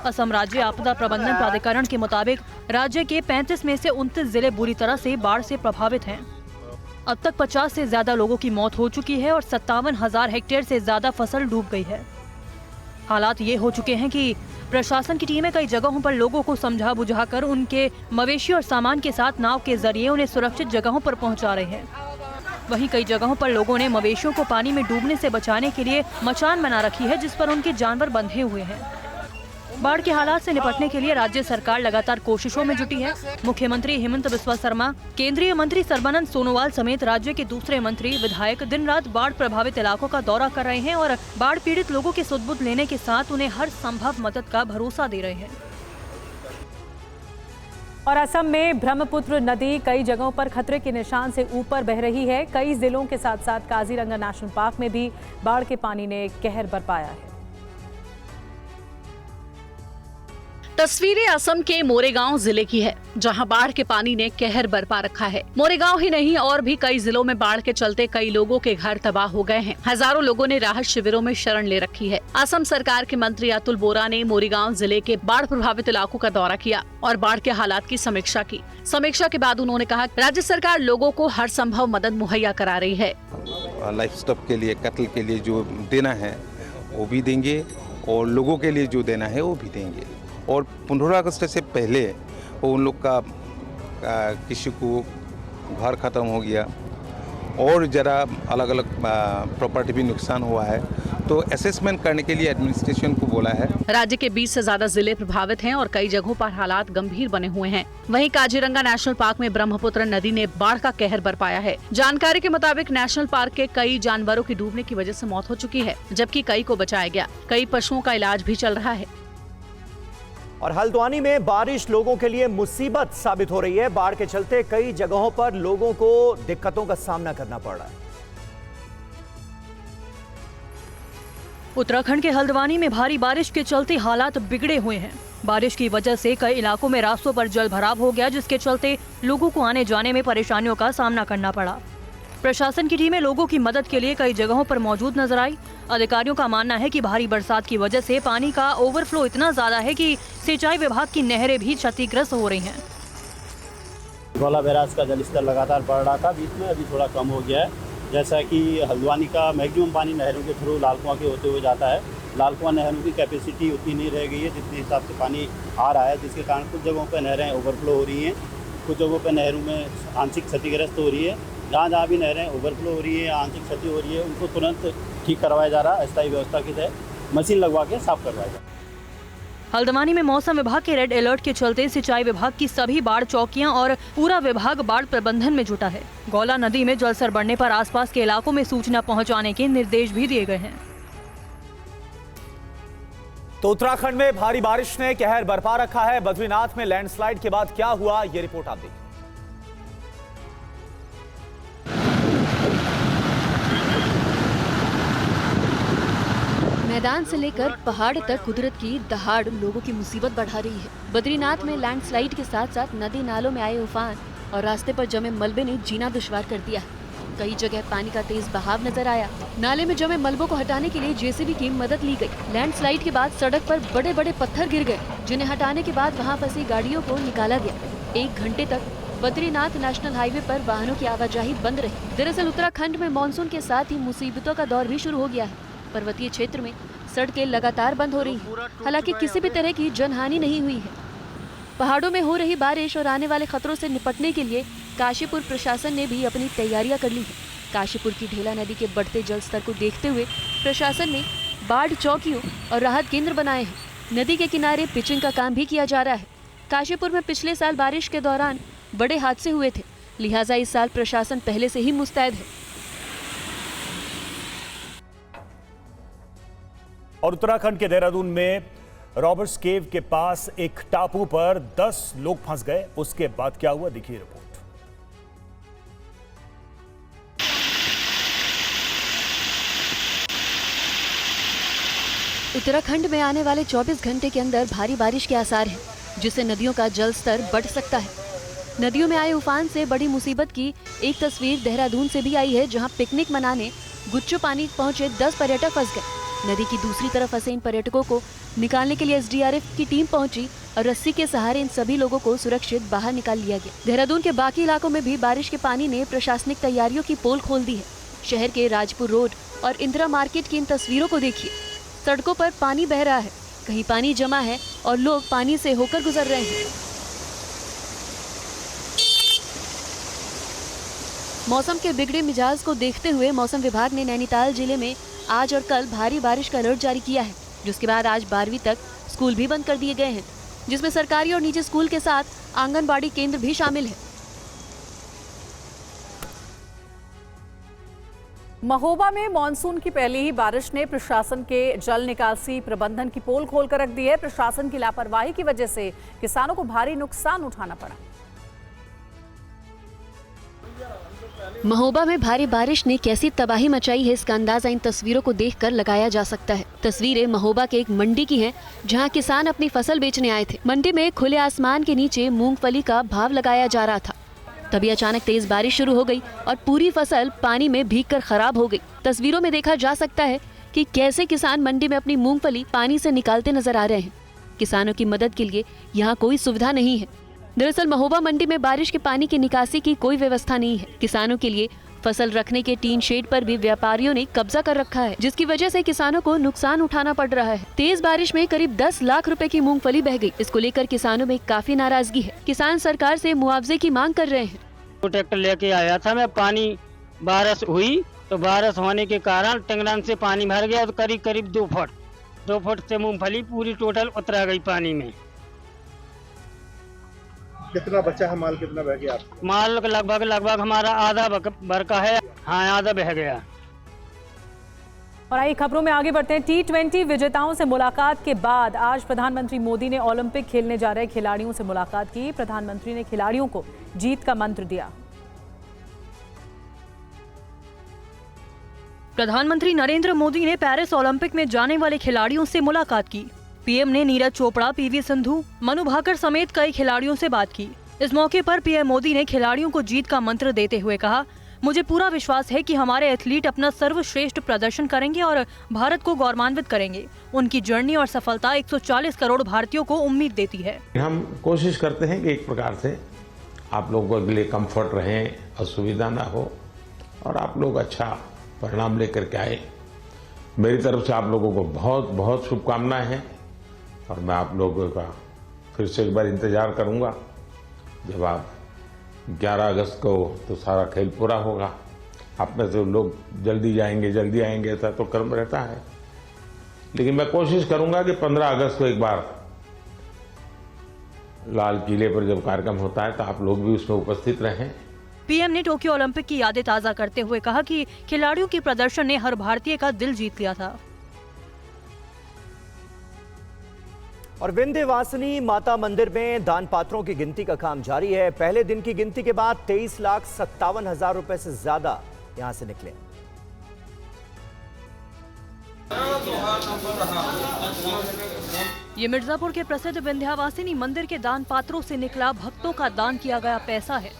असम राज्य आपदा प्रबंधन प्राधिकरण के मुताबिक राज्य के 35 में से 29 जिले बुरी तरह से बाढ़ से प्रभावित हैं। अब तक 50 से ज्यादा लोगों की मौत हो चुकी है और 57,000 हेक्टेयर से ज्यादा फसल डूब गई है। हालात ये हो चुके हैं कि प्रशासन की टीमें कई जगहों पर लोगों को समझा बुझाकर उनके मवेशी और सामान के साथ नाव के जरिए उन्हें सुरक्षित जगहों पर पहुंचा रहे हैं। वहीं कई जगहों पर लोगों ने मवेशियों को पानी में डूबने से बचाने के लिए मचान बना रखी है जिस पर उनके जानवर बंधे हुए हैं। बाढ़ के हालात से निपटने के लिए राज्य सरकार लगातार कोशिशों में जुटी है। मुख्यमंत्री हेमंत बिस्वा शर्मा, केंद्रीय मंत्री सर्बानंद सोनोवाल समेत राज्य के दूसरे मंत्री, विधायक दिन रात बाढ़ प्रभावित इलाकों का दौरा कर रहे हैं और बाढ़ पीड़ित लोगों की सुध-बुध लेने के साथ उन्हें हर संभव मदद का भरोसा दे रहे हैं। और असम में ब्रह्मपुत्र नदी कई जगहों पर खतरे के निशान से ऊपर बह रही है। कई जिलों के साथ साथ काजीरंगा नेशनल पार्क में भी बाढ़ के पानी ने कहर बरपाया है। तस्वीरें असम के मोरेगांव जिले की है, जहां बाढ़ के पानी ने कहर बरपा रखा है। मोरेगांव ही नहीं और भी कई जिलों में बाढ़ के चलते कई लोगों के घर तबाह हो गए हैं। हजारों लोगों ने राहत शिविरों में शरण ले रखी है। असम सरकार के मंत्री अतुल बोरा ने मोरेगांव जिले के बाढ़ प्रभावित इलाकों का दौरा किया और बाढ़ के हालात की समीक्षा की। समीक्षा के बाद उन्होंने कहा, राज्य सरकार लोगों को हर संभव मदद मुहैया करा रही है। लाइफ स्टॉक के लिए, कत्ल के लिए जो देना है वो भी देंगे और लोगों के लिए जो देना है वो भी देंगे। और 15 अगस्त से पहले वो उन लोग का किसी को घर ख़त्म हो गया और ज़रा अलग अलग प्रॉपर्टी भी नुकसान हुआ है, तो असेसमेंट करने के लिए एडमिनिस्ट्रेशन को बोला है। राज्य के 20 से ज्यादा जिले प्रभावित हैं और कई जगहों पर हालात गंभीर बने हुए हैं। वहीं काजीरंगा नेशनल पार्क में ब्रह्मपुत्र नदी ने बाढ़ का कहर बरपाया है। जानकारी के मुताबिक नेशनल पार्क के कई जानवरों की डूबने की वजह से मौत हो चुकी है, जबकि कई को बचाया गया। कई पशुओं का इलाज भी चल रहा है। और हल्द्वानी में बारिश लोगों के लिए मुसीबत साबित हो रही है। बाढ़ के चलते कई जगहों पर लोगों को दिक्कतों का सामना करना पड़ रहा है। उत्तराखंड के हल्द्वानी में भारी बारिश के चलते हालात बिगड़े हुए हैं। बारिश की वजह से कई इलाकों में रास्तों पर जल भराव हो गया, जिसके चलते लोगों को आने जाने में परेशानियों का सामना करना पड़ा। प्रशासन की टीमें लोगों की मदद के लिए कई जगहों पर मौजूद नजर आई। अधिकारियों का मानना है कि भारी बरसात की वजह से पानी का ओवरफ्लो इतना ज्यादा है कि सिंचाई विभाग की नहरें भी क्षतिग्रस्त हो रही हैं। गौला बैराज का जलस्तर लगातार बढ़ रहा था, बीच में अभी थोड़ा कम हो गया है। जैसा कि हल्द्वानी का मैक्सिमम पानी नहरों के थ्रू लाल कुआं के होते हुए जाता है। लाल कुआं नहरों की कैपेसिटी उतनी नहीं रह गई है जितने हिसाब से पानी आ रहा है, जिसके कारण कुछ जगहों पर नहरें ओवरफ्लो हो रही हैं, कुछ जगहों पर नहरों में आंशिक क्षतिग्रस्त हो रही है। जहाँ भी नहरें ओवरफ्लो हो रही है, आंशिक क्षति हो रही है, उनको तुरंत ठीक करवाया जा रहा है। अस्थायी व्यवस्था के तहत मशीन लगवा के साफ करवाया जा रहा है। हल्द्वानी में मौसम विभाग के रेड अलर्ट के चलते सिंचाई विभाग की सभी बाढ़ चौकियां और पूरा विभाग बाढ़ प्रबंधन में जुटा है। गौला नदी में जलस्तर बढ़ने पर आसपास के इलाकों में सूचना पहुंचाने के निर्देश भी दिए गए हैं। तो उत्तराखंड में भारी बारिश ने कहर बरपा रखा है। बद्रीनाथ में लैंडस्लाइड के बाद क्या हुआ, ये रिपोर्ट आप देखिए। मैदान से लेकर पहाड़ तक कुदरत की दहाड़ लोगों की मुसीबत बढ़ा रही है। बद्रीनाथ में लैंडस्लाइड के साथ साथ नदी नालों में आए उफान और रास्ते पर जमे मलबे ने जीना दुश्वार कर दिया। कई जगह पानी का तेज बहाव नजर आया। नाले में जमे मलबों को हटाने के लिए जेसीबी की मदद ली गई। लैंडस्लाइड के बाद सड़क पर बड़े बड़े पत्थर गिर गए, जिन्हें हटाने के बाद वहाँ फंसी गाड़ियों को निकाला गया। 1 घंटे तक बद्रीनाथ नेशनल हाईवे पर वाहनों की आवाजाही बंद रही। दरअसल उत्तराखंड में मानसून के साथ ही मुसीबतों का दौर भी शुरू हो गया है। पर्वतीय क्षेत्र में सड़कें लगातार बंद हो रही हैं, हालांकि किसी भी तरह की जनहानि नहीं हुई है। पहाड़ों में हो रही बारिश और आने वाले खतरों से निपटने के लिए काशीपुर प्रशासन ने भी अपनी तैयारियां कर ली है। काशीपुर की ढेला नदी के बढ़ते जल स्तर को देखते हुए प्रशासन ने बाढ़ चौकियों और राहत केंद्र बनाए हैं। नदी के किनारे पिचिंग का काम भी किया जा रहा है। काशीपुर में पिछले साल बारिश के दौरान बड़े हादसे हुए थे, लिहाजा इस साल प्रशासन पहले से ही मुस्तैद है। और उत्तराखंड के देहरादून में रॉबर्ट्स केव के पास एक टापू पर 10 लोग फंस गए। उसके बाद क्या हुआ, देखिए रिपोर्ट। उत्तराखंड में आने वाले 24 घंटे के अंदर भारी बारिश के आसार हैं, जिससे नदियों का जल स्तर बढ़ सकता है। नदियों में आए उफान से बड़ी मुसीबत की एक तस्वीर देहरादून से भी आई है, जहां पिकनिक मनाने गुच्चू पानी पहुंचे 10 पर्यटक फंस गए। नदी की दूसरी तरफ फंसे इन पर्यटकों को निकालने के लिए एसडीआरएफ की टीम पहुंची और रस्सी के सहारे इन सभी लोगों को सुरक्षित बाहर निकाल लिया गया। देहरादून के बाकी इलाकों में भी बारिश के पानी ने प्रशासनिक तैयारियों की पोल खोल दी है। शहर के राजपुर रोड और इंदिरा मार्केट की इन तस्वीरों को देखिए। सड़कों पर पानी बह रहा है, कहीं पानी जमा है और लोग पानी से होकर गुजर रहे हैं। मौसम के बिगड़े मिजाज को देखते हुए मौसम विभाग ने नैनीताल जिले में आज और कल भारी बारिश का अलर्ट जारी किया है, जिसके बाद आज 12वीं तक स्कूल भी बंद कर दिए गए हैं, जिसमें सरकारी और निजी स्कूल के साथ आंगनबाड़ी केंद्र भी शामिल है। महोबा में मानसून की पहली ही बारिश ने प्रशासन के जल निकासी प्रबंधन की पोल खोलकर रख दी है। प्रशासन की लापरवाही की वजह से किसानों को भारी नुकसान उठाना पड़ा। महोबा में भारी बारिश ने कैसी तबाही मचाई है, इसका अंदाजा इन तस्वीरों को देखकर लगाया जा सकता है। तस्वीरें महोबा के एक मंडी की हैं, जहां किसान अपनी फसल बेचने आए थे। मंडी में खुले आसमान के नीचे मूंगफली का भाव लगाया जा रहा था। तभी अचानक तेज बारिश शुरू हो गई और पूरी फसल पानी में भीगकर खराब हो गई। तस्वीरों में देखा जा सकता है कि कैसे किसान मंडी में अपनी मूंगफली पानी से निकालते नजर आ रहे हैं। किसानों की मदद के लिए यहाँ कोई सुविधा नहीं है। दरअसल महोबा मंडी में बारिश के पानी की निकासी की कोई व्यवस्था नहीं है। किसानों के लिए फसल रखने के टीन शेड पर भी व्यापारियों ने कब्जा कर रखा है, जिसकी वजह से किसानों को नुकसान उठाना पड़ रहा है। तेज बारिश में करीब 10 लाख रुपए की मूंगफली बह गई। इसको लेकर किसानों में काफी नाराजगी है। किसान सरकार से मुआवजे की मांग कर रहे हैं। तो ट्रैक्टर लेके आया था मैं, पानी बारिश हुई तो बारिश होने के कारण टंगड़न से पानी भर गया, तो करीब 2 फुट से मूंगफली पूरी टोटल उतरा गई पानी में। कितना बचा है माल, कितना बह गया? माल लगभग हमारा आधा बरका है। हाँ, आधा बह गया। और आइए खबरों में आगे बढ़ते हैं। T20 विजेताओं से मुलाकात के बाद आज प्रधानमंत्री मोदी ने ओलंपिक खेलने जा रहे खिलाड़ियों से मुलाकात की। प्रधानमंत्री ने खिलाड़ियों को जीत का मंत्र दिया। प्रधानमंत्री नरेंद्र मोदी ने पेरिस ओलंपिक में जाने वाले खिलाड़ियों से मुलाकात की। पीएम ने नीरज चोपड़ा, पीवी सिंधु, मनु भाकर समेत कई खिलाड़ियों से बात की। इस मौके पर पीएम मोदी ने खिलाड़ियों को जीत का मंत्र देते हुए कहा, मुझे पूरा विश्वास है कि हमारे एथलीट अपना सर्वश्रेष्ठ प्रदर्शन करेंगे और भारत को गौरवान्वित करेंगे। उनकी जर्नी और सफलता 140 करोड़ भारतीयों को उम्मीद देती है। हम कोशिश करते हैं कि एक प्रकार से आप लोगों के लिए कंफर्ट रहे, असुविधा ना हो और आप लोग अच्छा परिणाम लेकर के आए। मेरी तरफ से आप लोगों को बहुत बहुत शुभकामनाएं हैं और मैं आप लोगों का फिर से एक बार इंतजार करूंगा जब आप 11 अगस्त को तो सारा खेल पूरा होगा। आप में से लोग जल्दी आएंगे ऐसा तो क्रम रहता है, लेकिन मैं कोशिश करूंगा कि 15 अगस्त को एक बार लाल किले पर जब कार्यक्रम होता है तो आप लोग भी उसमें उपस्थित रहें। पीएम ने टोक्यो ओलंपिक की यादें ताज़ा करते हुए कहा कि खिलाड़ियों के प्रदर्शन ने हर भारतीय का दिल जीत लिया था। और विंध्यवासिनी माता मंदिर में दान पात्रों की गिनती का काम जारी है। पहले दिन की गिनती के बाद 23,57,000 रुपए से ज्यादा यहां से निकले। ये मिर्जापुर के प्रसिद्ध विंध्यवासिनी मंदिर के दान पात्रों से निकला भक्तों का दान किया गया पैसा है।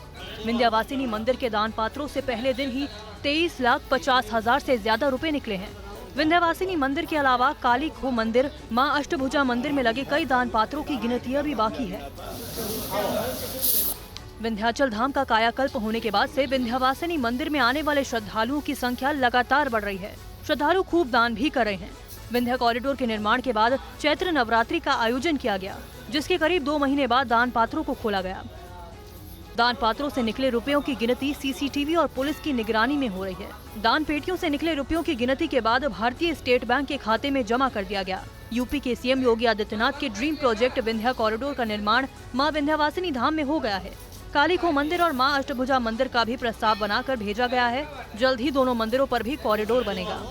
विंध्यवासिनी मंदिर के दान पात्रों से पहले दिन ही 23,50,000 से ज्यादा रुपए निकले हैं। विंध्यवासिनी मंदिर के अलावा काली खो मंदिर, मां अष्टभुजा मंदिर में लगे कई दान पात्रों की गिनती अभी बाकी है। विंध्याचल धाम का कायाकल्प होने के बाद से विंध्यवासिनी मंदिर में आने वाले श्रद्धालुओं की संख्या लगातार बढ़ रही है। श्रद्धालु खूब दान भी कर रहे हैं। विंध्य कॉरिडोर के निर्माण के बाद चैत्र नवरात्रि का आयोजन किया गया, जिसके करीब 2 महीने बाद दान पात्रों को खोला गया। दान पात्रों से निकले रुपयों की गिनती सीसीटीवी और पुलिस की निगरानी में हो रही है। दान पेटियों से निकले रुपयों की गिनती के बाद भारतीय स्टेट बैंक के खाते में जमा कर दिया गया। यूपी के सीएम योगी आदित्यनाथ के ड्रीम प्रोजेक्ट विंध्या कॉरिडोर का निर्माण मां विंध्यवासिनी धाम में हो गया है। काली खो मंदिर और मां अष्टभुजा मंदिर का भी प्रस्ताव बनाकर भेजा गया है। जल्द ही दोनों मंदिरों पर भी कॉरिडोर बनेगा।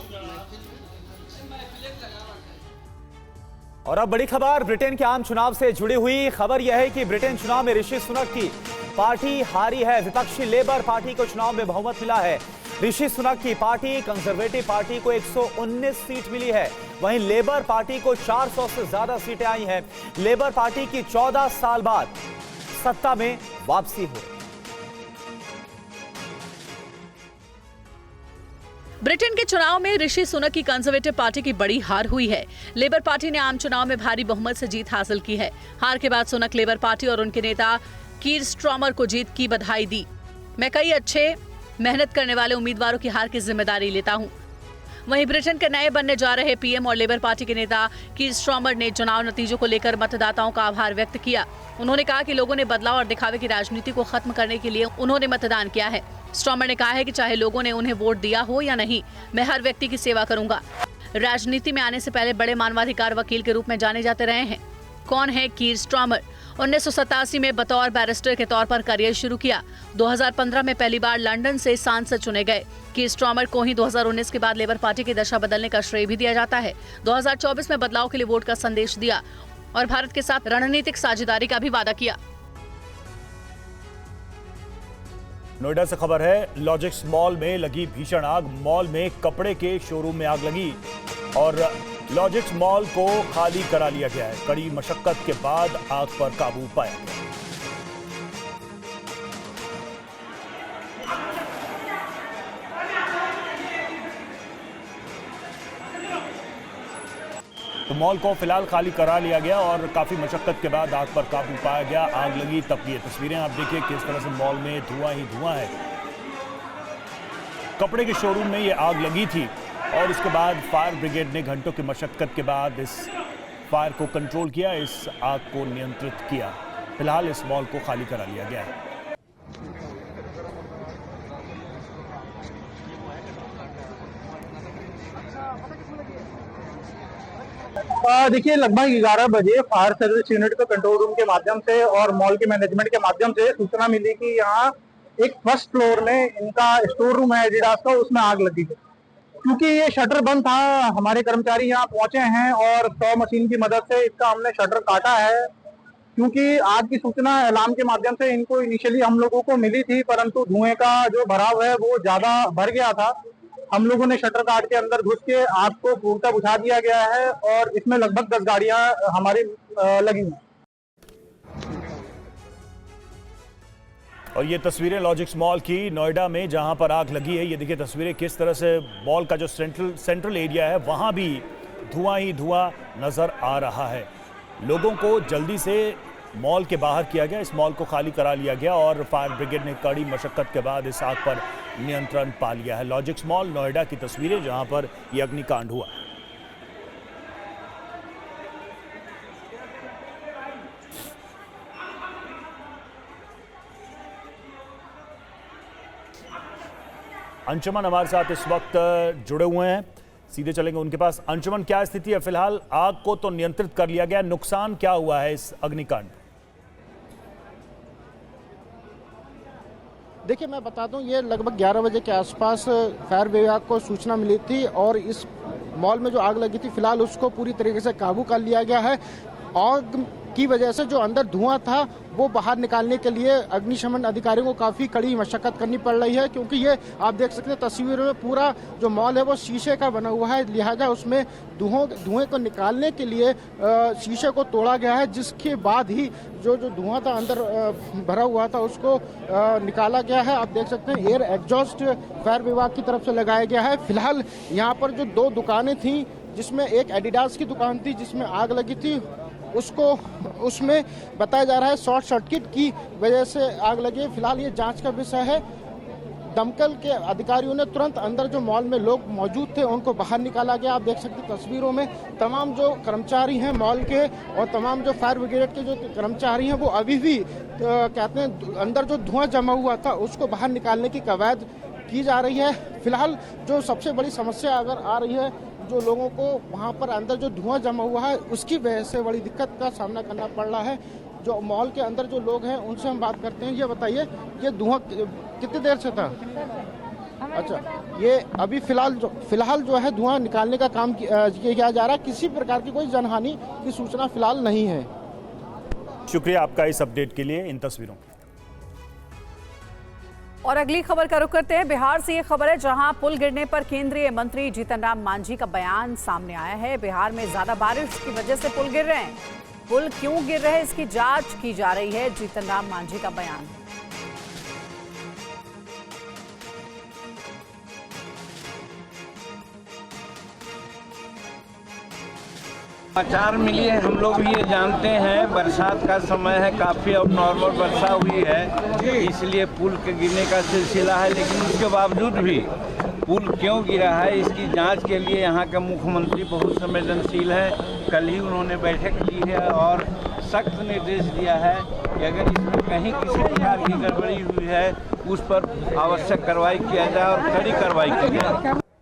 और अब बड़ी खबर ब्रिटेन के आम चुनाव से जुड़ी हुई। खबर यह है कि ब्रिटेन चुनाव में ऋषि सुनक की पार्टी हारी है। विपक्षी लेबर पार्टी को चुनाव में बहुमत मिला है। ऋषि सुनक की पार्टी कंजर्वेटिव पार्टी को 119 सीट मिली है, वहीं लेबर पार्टी को 400 से ज्यादा सीटें आई हैं। लेबर पार्टी की 14 साल बाद सत्ता में वापसी हो। ब्रिटेन के चुनाव में ऋषि सुनक की कंजर्वेटिव पार्टी की बड़ी हार हुई है। लेबर पार्टी ने आम चुनाव में भारी बहुमत से जीत हासिल की है। हार के बाद सुनक लेबर पार्टी और उनके नेता कीर स्ट्रॉमर को जीत की बधाई दी। मैं कई अच्छे मेहनत करने वाले उम्मीदवारों की हार की जिम्मेदारी लेता हूं। वहीं ब्रिटेन के नए बनने जा रहे पीएम और लेबर पार्टी के नेता कीर स्ट्रॉमर ने चुनाव नतीजों को लेकर मतदाताओं का आभार व्यक्त किया। उन्होंने कहा कि लोगों ने बदलाव और दिखावे की राजनीति को खत्म करने के लिए उन्होंने मतदान किया है। स्ट्रॉमर ने कहा है कि चाहे लोगों ने उन्हें वोट दिया हो या नहीं, मैं हर व्यक्ति की सेवा करूंगा। राजनीति में आने से पहले बड़े मानवाधिकार वकील के रूप में जाने जाते रहे हैं। कौन है कीर स्टार्मर? 1987 में बतौर बैरिस्टर के तौर पर करियर शुरू किया। 2015 में पहली बार लंदन से सांसद चुने गए। कीर स्टार्मर को ही 2019 के बाद लेबर पार्टी की दशा बदलने का श्रेय भी दिया जाता है। 2024 में बदलाव के लिए वोट का संदेश दिया और भारत के साथ रणनीतिक साझेदारी का भी वादा किया। नोएडा से खबर है, लॉजिक्स मॉल में लगी भीषण आग। मॉल में कपड़े के शोरूम में आग लगी और लॉजिक्स मॉल को खाली करा लिया गया है। कड़ी मशक्कत के बाद आग पर काबू पाया गया। तो मॉल को फिलहाल खाली करा लिया गया और काफी मशक्कत के बाद आग पर काबू पाया गया। आग लगी तब की ये तस्वीरें आप देखिए किस तरह से मॉल में धुआं ही धुआं है। कपड़े के शोरूम में ये आग लगी थी और उसके बाद फायर ब्रिगेड ने घंटों की मशक्कत के बाद इस फायर को कंट्रोल किया, इस आग को नियंत्रित किया। फिलहाल इस मॉल को खाली करा लिया गया है। देखिए, लगभग 11 बजे फायर सर्विस यूनिट को कंट्रोल रूम के माध्यम से और मॉल के मैनेजमेंट के माध्यम से सूचना मिली कि यहाँ एक फर्स्ट फ्लोर में इनका स्टोर रूम है एडिडास का, उसमें आग लगी है। क्योंकि ये शटर बंद था, हमारे कर्मचारी यहाँ पहुंचे हैं और 100 मशीन की मदद से इसका हमने शटर काटा है। क्योंकि आग की सूचना अलार्म के माध्यम से इनको इनिशियली हम लोगों को मिली थी, परंतु धुएं का जो भराव है वो ज्यादा भर गया था। हम लोगों ने शटर काट के अंदर घुस के आग को पूर्णतः बुझा दिया गया है और इसमें लगभग 10 गाड़ियां हमारी लगी हैं। और ये तस्वीरें लॉजिक्स मॉल की नोएडा में जहां पर आग लगी है। ये देखिए तस्वीरें किस तरह से मॉल का जो सेंट्रल एरिया है वहां भी धुआं ही धुआं नजर आ रहा है। लोगों को जल्दी से मॉल के बाहर किया गया, इस मॉल को खाली करा लिया गया और फायर ब्रिगेड ने कड़ी मशक्कत के बाद इस आग पर नियंत्रण पा लिया है। लॉजिक्स मॉल नोएडा की तस्वीरें जहां पर यह अग्निकांड हुआ। अंशुमन हमारे साथ इस वक्त जुड़े हुए हैं, सीधे चलेंगे उनके पास। अंशुमन, क्या स्थिति है? फिलहाल आग को तो नियंत्रित कर लिया गया, नुकसान क्या हुआ है इस अग्निकांड? देखिए, मैं बता दूं, ये लगभग 11 बजे के आसपास फायर विभाग को सूचना मिली थी और इस मॉल में जो आग लगी थी फिलहाल उसको पूरी तरीके से काबू कर लिया गया है। आग की वजह से जो अंदर धुआं था वो बाहर निकालने के लिए अग्निशमन अधिकारियों को काफ़ी कड़ी मशक्कत करनी पड़ रही है, क्योंकि ये आप देख सकते हैं तस्वीरों में पूरा जो मॉल है वो शीशे का बना हुआ है, लिहाजा उसमें धुएं को निकालने के लिए शीशे को तोड़ा गया है, जिसके बाद ही जो धुआं था अंदर भरा हुआ था उसको निकाला गया है। आप देख सकते हैं एयर एग्जॉस्ट फायर विभाग की तरफ से लगाया गया है। फिलहाल यहाँ पर जो 2 दुकानें थी, जिसमें एक एडिडास की दुकान थी जिसमें आग लगी थी, उसमें बताया जा रहा है शॉर्ट सर्किट की वजह से आग लगी। फिलहाल ये जांच का विषय है। दमकल के अधिकारियों ने तुरंत अंदर जो मॉल में लोग मौजूद थे उनको बाहर निकाला गया। आप देख सकते हैं तस्वीरों में तमाम जो कर्मचारी हैं मॉल के और तमाम जो फायर ब्रिगेड के जो कर्मचारी हैं वो अभी भी कहते हैं अंदर जो धुआं जमा हुआ था उसको बाहर निकालने की कवायद की जा रही है। फिलहाल जो सबसे बड़ी समस्या अगर आ रही है, जो लोगों को वहां पर अंदर जो धुआं जमा हुआ है उसकी वजह से बड़ी दिक्कत का सामना करना पड़ रहा है। जो मॉल के अंदर जो लोग हैं उनसे हम बात करते हैं। ये बताइए, ये धुआं कितनी देर से था? अच्छा, ये अभी फिलहाल जो है धुआं निकालने का काम किया जा रहा है। किसी प्रकार की कोई जनहानि की सूचना फिलहाल नहीं है। शुक्रिया आपका इस अपडेट के लिए, इन तस्वीरों। और अगली खबर का रुख करते हैं। बिहार से ये खबर है जहां पुल गिरने पर केंद्रीय मंत्री जीतन राम मांझी का बयान सामने आया है। बिहार में ज्यादा बारिश की वजह से पुल गिर रहे हैं। पुल क्यों गिर रहे हैं इसकी जांच की जा रही है। जीतन राम मांझी का बयान। समाचार मिली है, हम लोग भी ये जानते हैं बरसात का समय है, काफ़ी अब नॉर्मल वर्षा हुई है, इसलिए पुल के गिरने का सिलसिला है। लेकिन उसके बावजूद भी पुल क्यों गिरा है इसकी जांच के लिए यहाँ के मुख्यमंत्री बहुत संवेदनशील है। कल ही उन्होंने बैठक की है और सख्त निर्देश दिया है कि अगर इसमें कहीं किसी प्रकार की गड़बड़ी हुई है उस पर आवश्यक कार्रवाई किया जाए और कड़ी कार्रवाई की जाए।